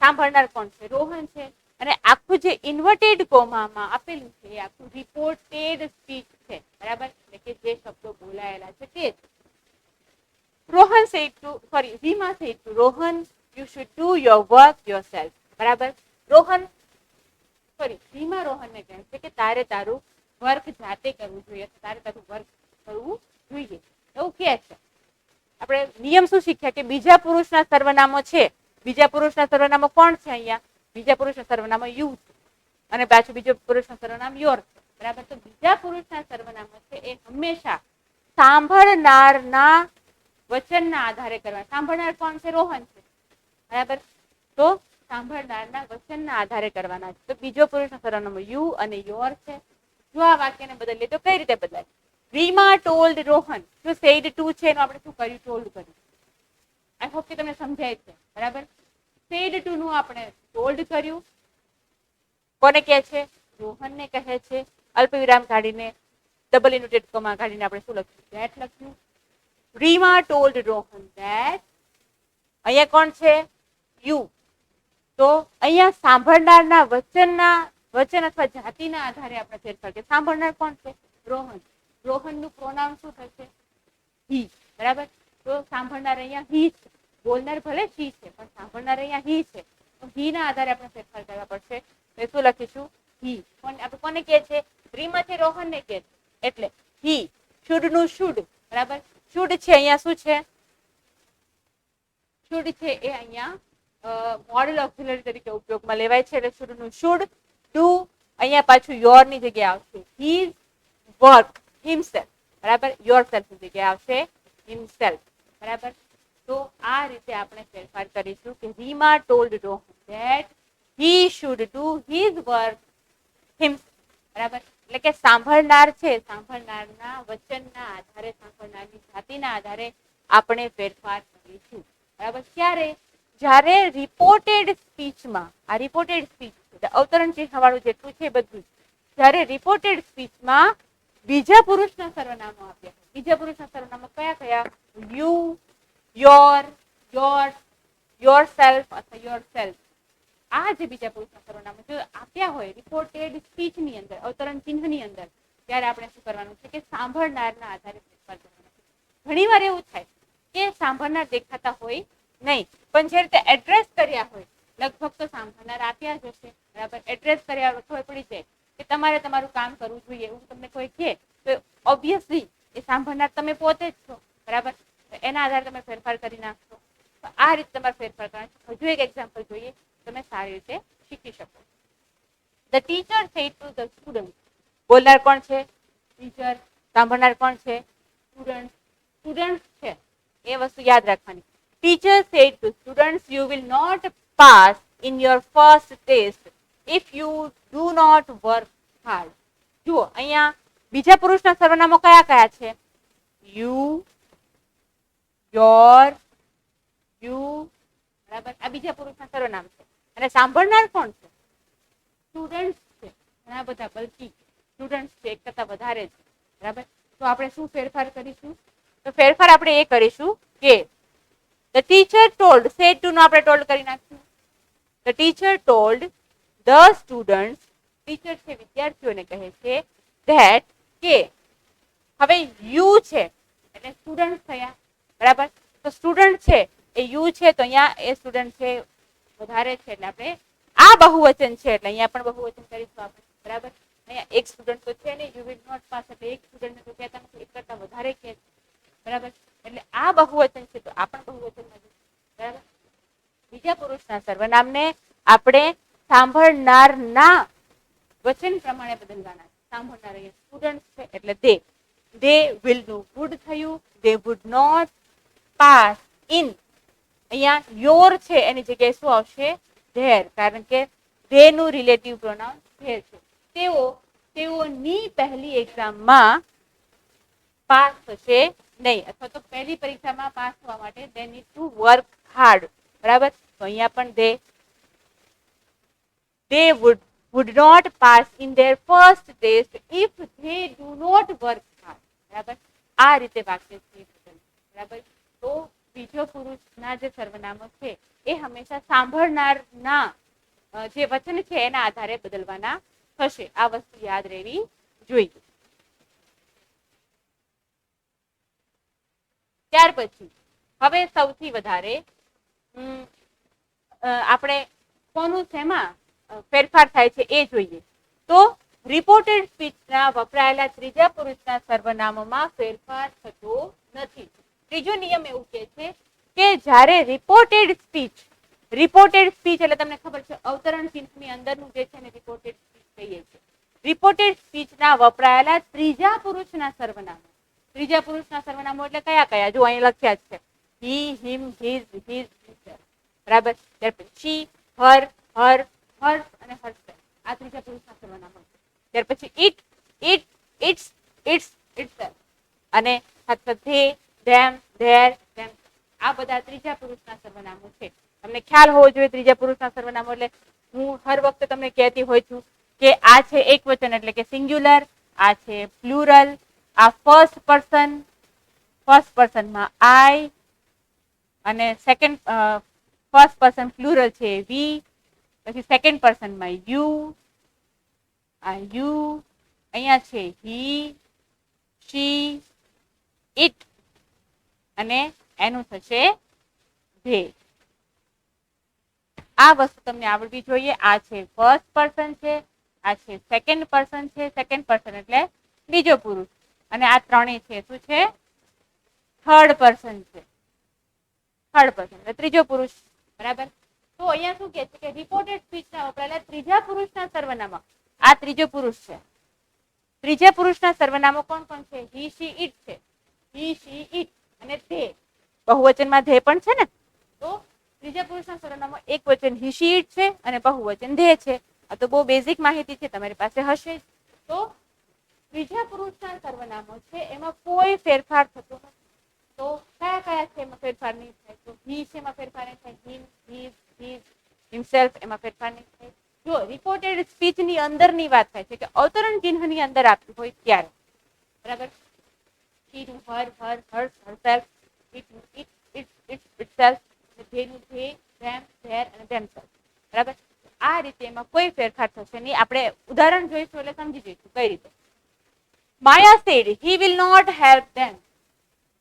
સાંભળનાર કોણ છે? રોહન છે. અને આખું જે ઇન્વર્ટેડ કોમામાં આપેલું છે એ આખું રિપોર્ટેડ સ્પીચ છે, બરાબર. એટલે કે જે શબ્દો બોલાયેલા છે તે જ. Rohan said to sorry Rima said to Rohan, you should do your work yourself, બરાબર. રીમા રોહનને કહે છે કે તારે તારું વર્ક જાતે કરવું જોઈએ, તારે તારું વર્ક કરવું જોઈએ એવું કહે છે. આપણે નિયમ શું શીખ્યા કે બીજા પુરુષના સર્વનામો છે. બીજા પુરુષના સર્વનામો કોણ છે? અહીંયા બીજા પુરુષના સર્વનામો યુ છે અને પાછું બીજો પુરુષનું સર્વનામ યોર છે, બરાબર. તો બીજા પુરુષના સર્વનામો છે એ હંમેશા સાંભળનારના વચનના આધારે કરવા. સાંભળનાર કોણ છે? રોહન છે, બરાબર. તો સાંભળનારના વચનના આધારે કરવાના છે. તો બીજો પુરુષનો સર્વનામ યુ અને યોર છે. જો આ વાક્યને બદલીએ તો કઈ રીતે બદલાય? રીમા ટોલ્ડ રોહન, જો સેડ ટુ છે એનું આપણે શું કર્યું? ટોલ્ડ કર્યું. આઈ હોપ કે તમને સમજાય છે, બરાબર. સેડ ટુ નું આપણે ટોલ્ડ કર્યું. કોને કહે છે? રોહનને કહે છે. અલ્પ વિરામ કાઢીને ડબલ ઇન્વર્ટેડ કોમા કાઢીને આપણે શું લખ્યું? ધેટ લખ્યું. Rima told Rohan that. અહીંયા કોણ છે? યુ. તો અહીંયા સાંભળનારના વચન અથવા જાતિના આધારે આપણે ફેરફાર કરીએ. સાંભળનાર કોણ છે? રોહન. રોહનનું પ્રોનાઉન શું થશે? હી, બરાબર. તો સાંભળનાર અહીંયા હી છે. બોલનાર ભલે શી છે પણ સાંભળનાર અહીંયા હી છે. તો હી ના આધારે આપણે ફેરફાર કરવા પડશે. તો શું લખીશું? હી. આપણે કોને કહે છે? રીમા છે રોહનને કહે છે એટલે હી. શુડ નું શુડ, બરાબર. શુડ છે અહીંયા શું છે? શુડ છે એ અહીંયા મોડલ ઓક્સિલરી તરીકે ઉપયોગમાં લેવાય છે એટલે શુડ નું શુડ. ડુ અહીંયા પાછું યોર ની જગ્યાએ આવશે હીઝ વર્ક હિમસેલ્ફ, બરાબર. યોરસેલ્ફ ની જગ્યાએ આવશે હિમસેલ્ફ, બરાબર. તો આ રીતે આપણે ફેરફાર કરીશું કે Rima told Rohan that he should do his work himself, બરાબર. એટલે કે સાંભળનાર છે સાંભળનારના વચનના આધારે સાંભળનારની જાતિના આધારે આપણે ફેરફાર કરીશું, બરાબર. ક્યારે? જ્યારે રિપોર્ટેડ સ્પીચમાં, આ રિપોર્ટેડ સ્પીચ અવતરણ ચિહ્ન વાળું જેટલું છે બધું, જ્યારે રિપોર્ટેડ સ્પીચમાં બીજા પુરુષના સર્વનામો આપ્યા. બીજા પુરુષના સર્વનામો કયા કયા? યુ, યોર, યોર્સ, યોરસેલ્ફ અથવા યોરસેલ્ફ. આ જે બીજા પુરુષના સર્વનામો જો આપ્યા હોય રિપોર્ટેડ સ્પીચની અંદર, અવતરણ ચિહ્નની અંદર, ત્યારે આપણે શું કરવાનું છે કે સાંભળનારના આધારે ફેરફાર કરવાનો છે. ઘણીવાર એવું થાય કે સાંભળનાર દેખાતા હોય નહીં, પણ જે રીતે એડ્રેસ કર્યા હોય લગભગ તો સાંભળનાર આપ્યા જ હશે, બરાબર. એડ્રેસ કર્યા ખબર પડી જાય કે તમારે તમારું કામ કરવું જોઈએ એવું તમને કોઈ કહે તો ઓબ્વિયસલી એ સાંભળનાર તમે પોતે જ છો, બરાબર. એના આધારે તમે ફેરફાર કરી નાખશો. તો આ રીતે તમારે ફેરફાર કરવાનો છે. હજુ એક એક્ઝામ્પલ જોઈએ તમે સારી રીતે શીખી શકો. The teacher said to the student. બોલનાર કોણ છે? ટીચર. સાંભળનાર કોણ છે? સ્ટુડન્ટ. સ્ટુડન્ટ છે એ વસ્તુ યાદ રાખવાની. Teacher said to students you will not pass in your first test if you do not work hard. જુઓ અહીંયા બીજા પુરુષના સર્વનામો કયા કયા છે? યુ, યોર, યુ, બરાબર. આ બીજા પુરુષના સર્વનામ છે. અને સાંભળનાર કોણ છે? સ્ટુડન્ટ છે. ઘણા બધા બલ્કી સ્ટુડન્ટ છે, એક કરતા વધારે છે, બરાબર. તો આપણે શું ફેરફાર કરીશું? તો ફેરફાર આપણે એ કરીશું કે the teacher told, said to નો આપણે told કરી નાખ્યું. The teacher told the students, teacher છે વિદ્યાર્થીઓને કહે છે that કે હવે you છે એટલે સ્ટુડન્ટ થયા બરાબર. તો સ્ટુડન્ટ છે એ you છે તો અહીંયા એ સ્ટુડન્ટ છે વધારે છે એટલે આપણે આ બહુવચન છે એટલે અહીંયા પણ બહુવચન કરીશું આપણે બરાબર. અહીંયા એક સ્ટુડન્ટ તો છે ને you will not pass એટલે એક સ્ટુડન્ટ તો કહેતા નથી, એક કરતા વધારે કહે છે બરાબર. એટલે આ બહુવચન છે તો આ પણ બહુવચનમાં જશે બરાબર. બીજા પુરુષના સર્વનામને આપણે સાંભળનારના વચન પ્રમાણે બદલવાના. સાંભળનાર અહીંયા સ્ટુડન્ટ છે એટલે they will નું would થયું, they would not pass in. અહીંયા યોર છે એની જગ્યાએ શું આવશે ધેર, કારણ કે they નું રિલેટિવ પ્રોનાઉન ધેર છે. તેઓની પહેલી એક્ઝામમાં પાસ થશે નહીં અથવા તો પહેલી પરીક્ષામાં પાસ થવા માટે they need to work hard બરાબર. તો અહીંયા પણ they would not pass in their first test if they do not work hard બરાબર. આ રીતે વાક્ય છે બરાબર. તો બીજો પુરુષના જે સર્વનામો છે એ હંમેશા સાંભળનારના જે વચન છે એના આધારે બદલવાના થશે. આ વસ્તુ યાદ રહેવી જોઈએ. ત્યાર પછી હવે સૌથી વધારે આપણે કોનું શેમાં ફેરફાર થાય છે એ જોઈએ. તો રિપોર્ટેડ સ્પીચના વપરાયેલા ત્રીજા પુરુષના સર્વનામોમાં ફેરફાર થતો નથી. ત્રીજો નિયમ એવું કહે છે કે જ્યારે રિપોર્ટેડ સ્પીચ એટલે તમને ખબર છે અવતરણ ચિહ્નની અંદરનું જે છે ને રિપોર્ટેડ સ્પીચ કહીએ છીએ. રિપોર્ટેડ સ્પીચના વપરાયેલા ત્રીજા પુરુષના સર્વનામો એટલે કયા કયા જો અહીં લખ્યા છે he, him, his, બરાબર. ત્યાર પછી she, her, hers અને herself આ ત્રીજા પુરુષના સર્વનામો છે. ત્યાર પછી it, its, itself અને they, them, their, them આ બધા ત્રીજા પુરુષના સર્વનામો છે. તમને ખ્યાલ હોવો જોઈએ ત્રીજા પુરુષના સર્વનામો એટલે હું હર વખતે તમને કહેતી હોય છું કે આ છે એક વચન એટલે કે સિંગ્યુલર, આ છે પ્લુરલ, આ ફર્સ્ટ પર્સનમાં I અને સેકન્ડ ફર્સ્ટ પર્સન પ્લુરલ છે વી, પછી સેકન્ડ પર્સનમાં યુ, અહીંયા છે he, she, it અને એનું થશે they. આ વસ્તુ તમને આવડવી જોઈએ. આ છે ફર્સ્ટ પર્સન છે, આ છે સેકન્ડ પર્સન છે, સેકન્ડ પર્સન એટલે બીજો પુરુષ, અને આ ત્રણેય છે શું છે થર્ડ પર્સન છે, થર્ડ પર્સન એટલે ત્રીજો પુરુષ બરાબર. તો અહીંયા શું કહે છે કે રિપોર્ટેડ સ્પીચના વપરાયેલા ત્રીજા પુરુષના સર્વનામો આ ત્રીજો પુરુષ છે. ત્રીજા પુરુષના સર્વનામો કોણ કોણ છે? he, she, it છે. he, she, it અને they બહુવચનમાં they પણ છે ને. તો ત્રીજા પુરુષના સર્વનામો એક વચન he, she, it છે અને બહુવચન they છે. આ તો બહુ બેઝિક માહિતી છે, તમારી પાસે હશે જ. તો ત્રીજા પુરુષના સર્વનામો છે એમાં કોઈ ફેરફાર થતો નથી. તો કયા કયા છે એમાં ફેરફાર નહીં થાય? તો he છે એમાં ફેરફાર નહીં થાય, him, his, himself એમાં ફેરફાર નહીં થાય. જો રિપોર્ટેડ સ્પીચની અંદરની વાત થાય છે કે અવતરણ ચિહ્નની અંદર આપ્યું હોય ત્યારે બરાબર. he નું her, hers, herself, it itself, they નું they, them, their અને themselves બરાબર. આ રીતે એમાં કોઈ ફેરફાર થશે નહીં. આપણે ઉદાહરણ જોઈશું એટલે સમજી જઈશું કઈ રીતે. માયા said he will not help them.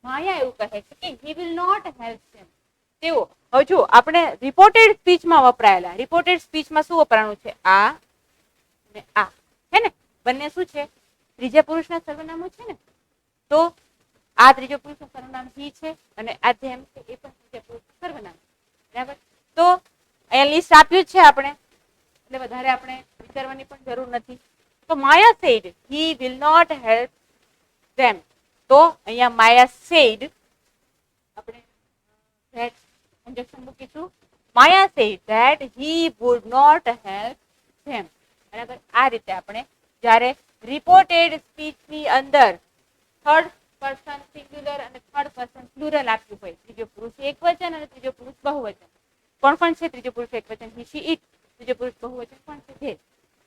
માયા એવું કહે છે કે he will not help them. તેઓ હવે જો આપણે રિપોર્ટેડ સ્પીચમાં વપરાયેલા રિપોર્ટેડ સ્પીચમાં શું વપરાણું છે? આ અને આ હે ને, બંને શું છે? ત્રીજા પુરુષના સર્વનામો છે ને. તો આ ત્રીજો પુરુષનું સર્વનામ he છે અને આ them છે એ પણ ત્રીજા પુરુષનું સર્વનામ બરાબર. તો અહીંયા લિસ્ટ આપ્યું છે આપણે એટલે વધારે આપણે વિચારવાની પણ જરૂર નથી. તો માયા said he will not help them. તો અહીંયા માયા said આપણે that conjunction મૂકીશું. માયા said that he would not help them બરાબર. આ રીતે આપણે જ્યારે રિપોર્ટેડ સ્પીચની અંદર થર્ડ પર્સન સિંગ્યુલર અને થર્ડ પર્સન પ્લુરલ આપ્યું હોય, ત્રીજો પુરુષ એકવચન અને ત્રીજો પુરુષ બહુવચન. કોણ કોણ છે? ત્રીજો પુરુષ એકવચન he, she, it, ત્રીજો પુરુષ બહુવચન કોણ છે? they.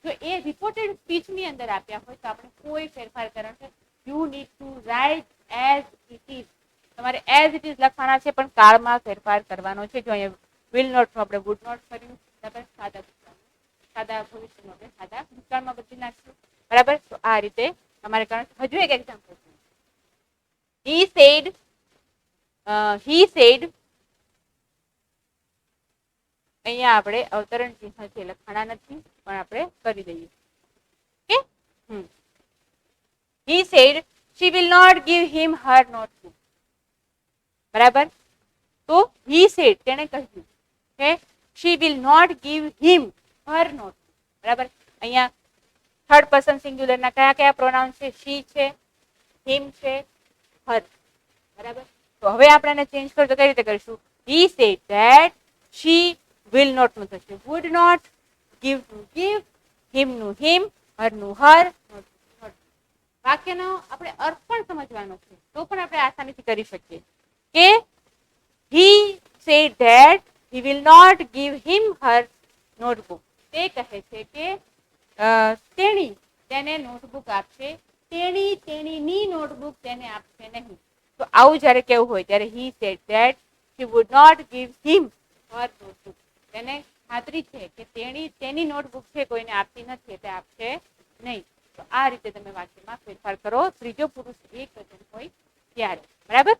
જો એ રિપોર્ટેડ સ્પીચની અંદર આપ્યા હોય તો આપણે કોઈ ફેરફાર કરવાનો છે. you need to write as it is તમારે એઝ ઇટ ઇઝ લખવાના છે, પણ કાળમાં ફેરફાર કરવાનો છે. જો અહીંયા વિલ નોટ આપણે વુડ નોટ કર્યું, બરાબર, સાદા ભવિષ્યમાં આપણે સાદા ભૂતકાળમાં બદલી નાખ્યું, બરાબર. તો આ રીતે તમારે કરવાનું. હજુ એક એક્ઝામ્પલ છે. he said અહીંયા આપણે અવતરણ ચિહ્ન છે લખવાના નથી, પણ આપણે કરી દઈએ. Okay, he said she will not give him her notebook. બરાબર. તો he said તેણે કહ્યું કે she will not give him her notebook. બરાબર. અહીંયા થર્ડ પર્સન સિંગ્યુલર ના કયા કયા પ્રોનાઉન છે? she છે, him છે, her. બરાબર. તો હવે આપણે એને ચેન્જ કરો તો કઈ રીતે કરીશું? he said that she will not નું થશે would not, give નું give, him નું him, her નું her. વાક્યનો આપણે અર્થ પણ સમજવાનો છે, તો પણ આપણે આસાનીથી કરી શકીએ કે he said that he will not give him her notebook. તે કહે છે કે તેણી તેને નોટબુક આપશે, તેણીની નોટબુક તેને આપશે નહીં. તો આવું જ્યારે કેવું હોય ત્યારે he said that she would not give him her notebook. તેને ખાતરી છે કે તેની નોટબુક છે કોઈને આપતી નથી, એટલે આપશે નહીં. તો આ રીતે તમે વાક્યમાં ફેરફાર કરો, ત્રીજો પુરુષ એક વચન હોય ત્યારે. બરાબર.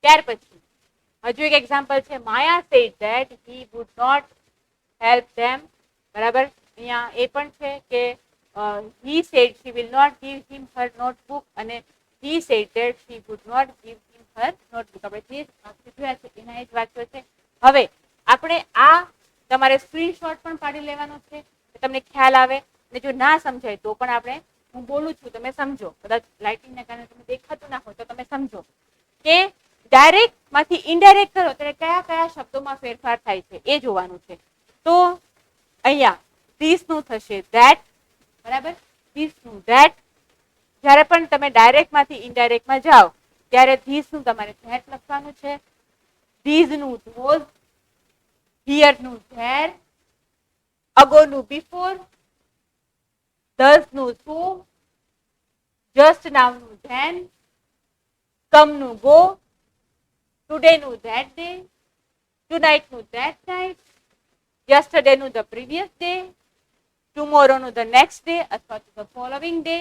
ત્યાર પછી હજુ એક એક્ઝામ્પલ છે. માયા said that he would not help them. બરાબર. અહીંયા એ પણ છે કે he said she will not give him her notebook અને he said that she would not give him her notebook. આપણે જે વાક્ય જોયા છે એના એ જ વાક્યો છે. હવે આપણે આ તમારે સ્ક્રીનશોટ પણ પાડી લેવાનો છે, તમને ખ્યાલ આવે. અને જો ના સમજાય તો પણ આપણે, હું બોલું છું તમે સમજો, કદાચ લાઇટિંગના કારણે તમને દેખાતું ના હોય તો તમે સમજો કે ડાયરેક્ટ માંથી ઇનડાયરેક્ટ કરો ત્યારે કયા કયા શબ્દોમાં ફેરફાર થાય છે એ જોવાનું છે. તો અહીંયા ધીસ નું થશે ધેટ. બરાબર. ધીસ નું ધેટ. જ્યારે પણ તમે ડાયરેક્ટ માંથી ઇનડાયરેક્ટમાં જાઓ ત્યારે ધીસ નું તમારે ધેટ લખવાનું છે, ધીઝ નું ધોઝ, હિયર નું ધેર, અગો નું બિફોર, ધસ નું સો, જસ્ટ નાવ નું ધેન, કમ નું ગો, ટુડે નું ધેટ ડે, ટુનાઇટ નું ધેટ નાઇટ, યસ્ટરડે નું ધ પ્રીવિયસ ડે, ટુમોરો નું ધ નેક્સ્ટ ડે અથવા તો the following day,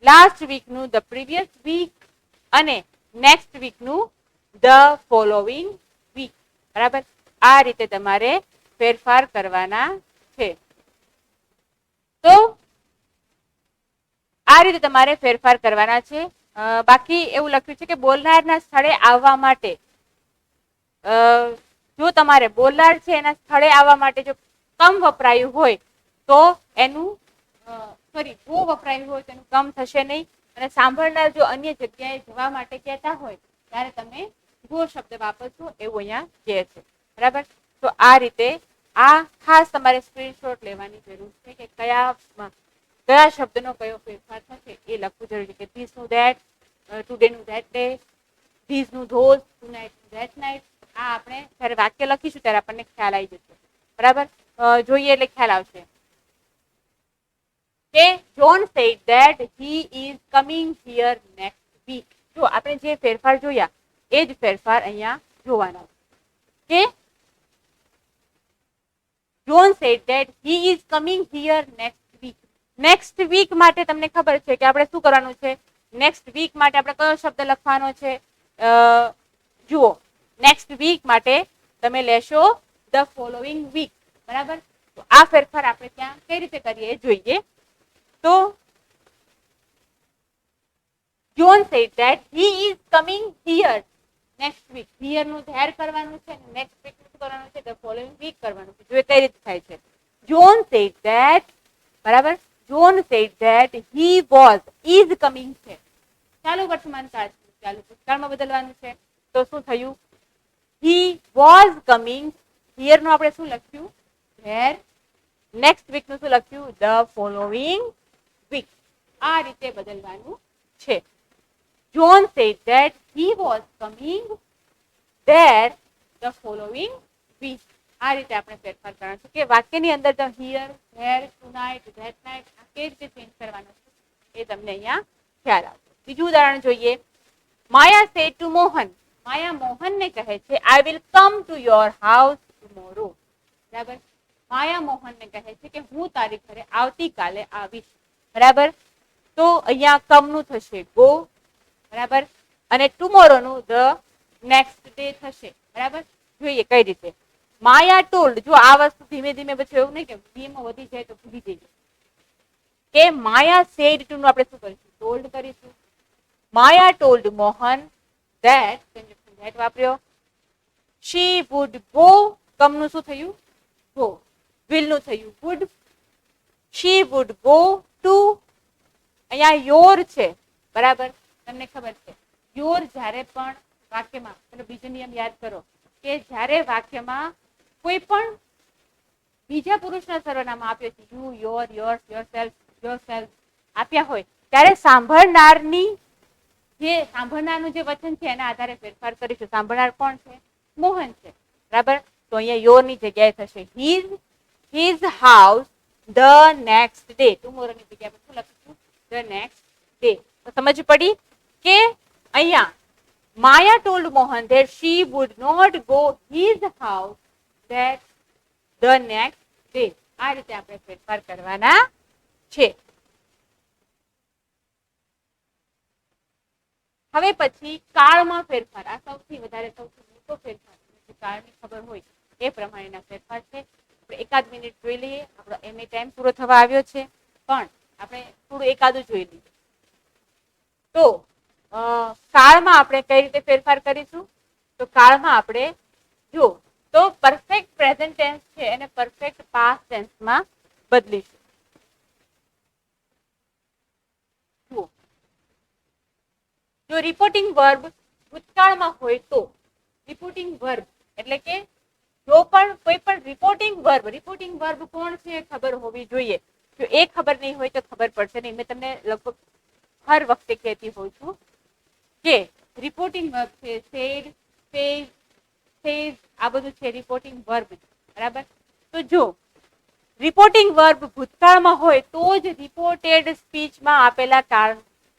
last week નું ધ પ્રીવિયસ વીક અને નેક્સ્ટ વીક નું ધ ફોલોવિંગ વીક. બરાબર. આ રીતે તમારે ફેરફાર કરવાના છે. તો આ રીતે તમારે ફેરફાર કરવાના છે. બાકી એવું લખ્યું છે કે બોલનારના સ્થળે આવવા માટે, જો તમારે બોલનાર છે એના સ્થળે આવવા માટે જો કમ વપરાયું હોય તો એનું જો વપરાયું હોય તો એનું કમ થશે નહીં. અને સાંભળનાર જો અન્ય જગ્યાએ જવા માટે કહેતા હોય ત્યારે તમે જો શબ્દ વાપરશો એવું અહીંયા કહે છે. બરાબર. તો આ રીતે આ ખાસ તમારે સ્ક્રીનશોટ લેવાની જરૂર છે કે કયા શબ્દનો કયો ફેરફાર થશે એ લખવું જરૂરી છે. કે ધીસ નું ધેટ, ટુડે નું ધેટ ડે, ધીસ નું ધોઝ, ટુનાઇટ નું ધેટ નાઇટ. આ આપણે જ્યારે વાક્ય લખીશું ત્યારે આપણને ખ્યાલ આવી જશે. બરાબર. જોઈએ એટલે ખ્યાલ આવશે કે John said that he is coming here next week. જો આપણે જે ફેરફાર જોયા એ જ ફેરફાર અહીંયા જોવાના કે John said that he is coming here next week. Next week માટે તમને ખબર છે કે આપણે શું કરવાનું છે? નેક્સ્ટ વીક માટે આપણે કયો શબ્દ લખવાનો છે? જુઓ, નેક્સ્ટ વીક માટે તમે લેશો ધ ફોલોવિંગ વીક. બરાબર. તો આ ફેરફાર આપણે ત્યાં કઈ રીતે કરીએ જોઈએ. તો John said that he is coming here next week. Here નું there કરવાનું છે અને next week નું શું કરવાનું છે? The following week કરવાનું છે. જો કઈ રીતે થાય છે. John said that, બરાબર. John said that he is coming છે. ચાલુ વર્તમાન કાળ છે, ચાલુ ભૂતકાળમાં બદલવાનું છે. તો શું થયું? He was coming. Here નું આપણે શું લખ્યું? There. નેક્સ્ટ વીક નું શું લખ્યું? The following week. આ રીતે બદલવાનું છે. John said that he was coming there the following week. આ રીતે આપણે ફેરફાર કરવાનો છે કે વાક્યની અંદર the here, there, tonight, that night આ કેવી રીતે ચેન્જ કરવાનો છે એ તમને અહીંયા ખ્યાલ આવશે. બીજું ઉદાહરણ જોઈએ. Maya said to Mohan. માયા મોહનને કહે છે I will come to your house tomorrow. બરાબર. માયા મોહનને કહે છે કે હું તારી ઘરે આવતીકાલે આવીશ. બરાબર. તો અહીંયા કમ નું થશે ગો. બરાબર. અને ટુમોરો નું ધ નેક્સ્ટ ડે થશે. બરાબર. જોઈએ કઈ રીતે. માયા ટોલ્ડ. જો આ વસ્તુ ધીમે ધીમે પછી એવું નહીં કે બીમાં વધી જાય તો ભૂલી જઈએ કે માયા સેડ ટુ નું આપણે શું કરીશું? ટોલ્ડ કરીશું. માયા ટોલ્ડ મોહન that that વાપર્યો. she would go. કમ નું શું થયું? go. will નું થયું would. she would go to. અહીંયા યોર છે. બરાબર. તમને ખબર છે યોર જ્યારે પણ વાક્યમાં, એટલે બીજો નિયમ યાદ કરો કે જ્યારે વાક્યમાં કોઈ પણ બીજા પુરુષના સર્વનામ આપ્યો છે, યુ, યોર, યોર્સ, યોરસેલ્ફ આપ્યા હોય ત્યારે સાંભળનારનું જે વચન છે એના આધારે ફેરફાર કરીશું. સાંભળનાર કોણ છે? મોહન છે. બરાબર. તો અહીંયા યોરની જગ્યાએ થશે his house the next day. ટુમોરોની જગ્યાએ આપણે શું લખીશું? the next day. તો સમજ પડી કે અહીંયા માયા told Mohan that she would not go his house that the next day. આ રીતે આપણે ફેરફાર કરવાના છે. હવે પછી કાળમાં ફેરફાર. આ સૌથી મોટો ફેરફાર કાળની ખબર હોય એ પ્રમાણેના ફેરફાર છે. આપણે એકાદ મિનિટ જોઈ લઈએ. આપણો એમ ટાઈમ પૂરો થવા આવ્યો છે, પણ આપણે થોડું એકાદું જોઈ લઈએ. તો કાળમાં આપણે કઈ રીતે ફેરફાર કરીશું? તો કાળમાં આપણે જો તો પરફેક્ટ પ્રેઝન્ટ ટેન્સ છે એને પરફેક્ટ પાસ્ટ ટેન્સમાં બદલીશું. જો રિપોર્ટિંગ વર્બ ભૂતકાળમાં હોય તો રિપોર્ટિંગ વર્બ એટલે કે જો પણ કોઈ પણ રિપોર્ટિંગ વર્બ કોણ છે ખબર હોવી જોઈએ. જો એ ખબર નહીં હોય તો ખબર પડશે નહીં. મેં તમને લગભગ હર વખતે કહેતી હોઉં છું કે રિપોર્ટિંગ વર્બ છે સેડ, સેઝ આ બધું છે રિપોર્ટિંગ વર્બ. બરાબર. તો જો રિપોર્ટિંગ વર્બ ભૂતકાળમાં હોય તો જ રિપોર્ટેડ સ્પીચમાં આપેલા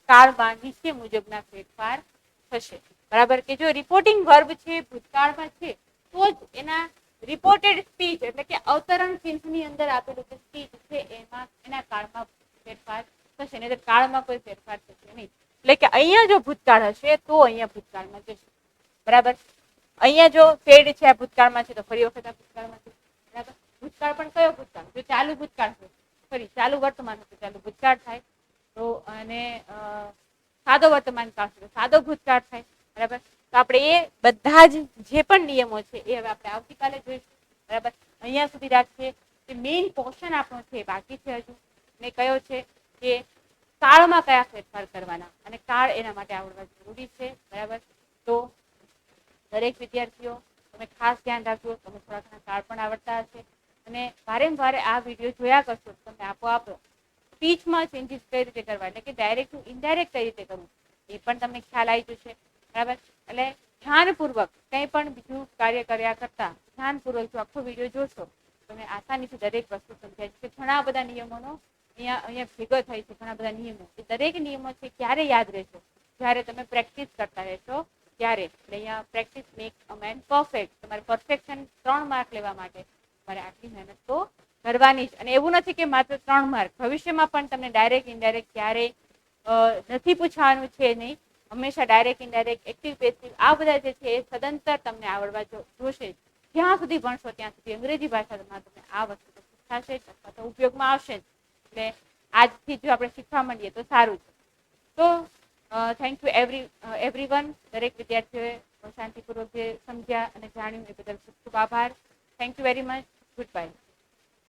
કાળમાં નીચે મુજબના ફેરફાર થશે. બરાબર. કે જો રિપોર્ટિંગ વર્બ છે ભૂતકાળમાં છે તો જ એના રિપોર્ટેડ સ્પીચ એટલે કે અવતરણ ચિહ્નની અંદર આપેલું જે સ્પીચ છે એના કાળમાં ફેરફાર થશે. નહીં તો કાળમાં કોઈ ફેરફાર થશે નહીં. એટલે કે અહીંયા જો ભૂતકાળ હશે તો અહીંયા ભૂતકાળમાં જશે. બરાબર. અહીંયા જો સેડ છે આ ભૂતકાળમાં છે તો ફરી વખત આ ભૂતકાળમાં છે. બરાબર. ભૂતકાળ પણ કયો ભૂતકાળ? જો ચાલુ ભૂતકાળ હોય ફરી ચાલુ વર્તમાન તો ચાલુ ભૂતકાળ થાય. તો અને સાદો વર્તમાન કાળ છે તો સાદો ભૂતકાળ થાય. બરાબર. તો આપણે એ બધા જ જે પણ નિયમો છે એ હવે આપણે આવતીકાલે જોઈશું. બરાબર. અહીંયા સુધી રાખીએ. જે મેઇન પોર્શન આપણો છે બાકી છે હજુ ને કયો છે કે કાળમાં કયા ફેરફાર કરવાના અને કાળ એના માટે આવડવા જરૂરી છે. બરાબર. તો દરેક વિદ્યાર્થીઓ તમે ખાસ ધ્યાન રાખજો. તમે થોડા ઘણા કાળ પણ આવડતા હશે અને વારંવાર આ વિડીયો જોયા કરશો તમને આપોઆપ સ્પીચમાં ચેન્જીસ કઈ રીતે કરવા એટલે કે ડાયરેક્ટ ટુ ઇનડાયરેક્ટ કઈ રીતે કરવું એ પણ તમને ખ્યાલ આવી જશે. બરાબર. એટલે ધ્યાનપૂર્વક કંઈ પણ બીજું કાર્ય કર્યા કરતા ધ્યાનપૂર્વક જો આખો વિડીયો જોશો તમે આસાનીથી દરેક વસ્તુ સમજાય છે. ઘણા બધા નિયમોનો અહીંયા ભેગો થાય છે. ઘણા બધા નિયમો એ દરેક નિયમો છે ક્યારે યાદ રહેશે? જ્યારે તમે પ્રેક્ટિસ કરતા રહેશો ત્યારે. એટલે અહીંયા practice make a main perfect. તમારે પરફેક્શન 3 માર્ક લેવા માટે તમારે આટલી મહેનત તો કરવાની જ. અને એવું નથી કે માત્ર 3 માર્ક. ભવિષ્યમાં પણ તમને ડાયરેક્ટ ઇનડાયરેક્ટ ક્યારેય નથી પૂછવાનું છે નહીં. હંમેશા ડાયરેક્ટ ઇનડાયરેક્ટ એક્ટિવ પેસિવ આ બધા જે છે એ સદંતર તમને આવડવા જોશે. જ્યાં સુધી ભણશો ત્યાં સુધી અંગ્રેજી ભાષામાં તમને આ વસ્તુ શીખાશે અથવા તો ઉપયોગમાં આવશે જ. એટલે આજથી જો આપણે શીખવા માંડીએ તો સારું છે. તો થેન્ક યુ એવરીવન. દરેક વિદ્યાર્થીઓએ શાંતિપૂર્વક જે સમજ્યા અને જાણ્યું એ બદલ ખૂબ ખૂબ આભાર. Thank you very much. Good bye.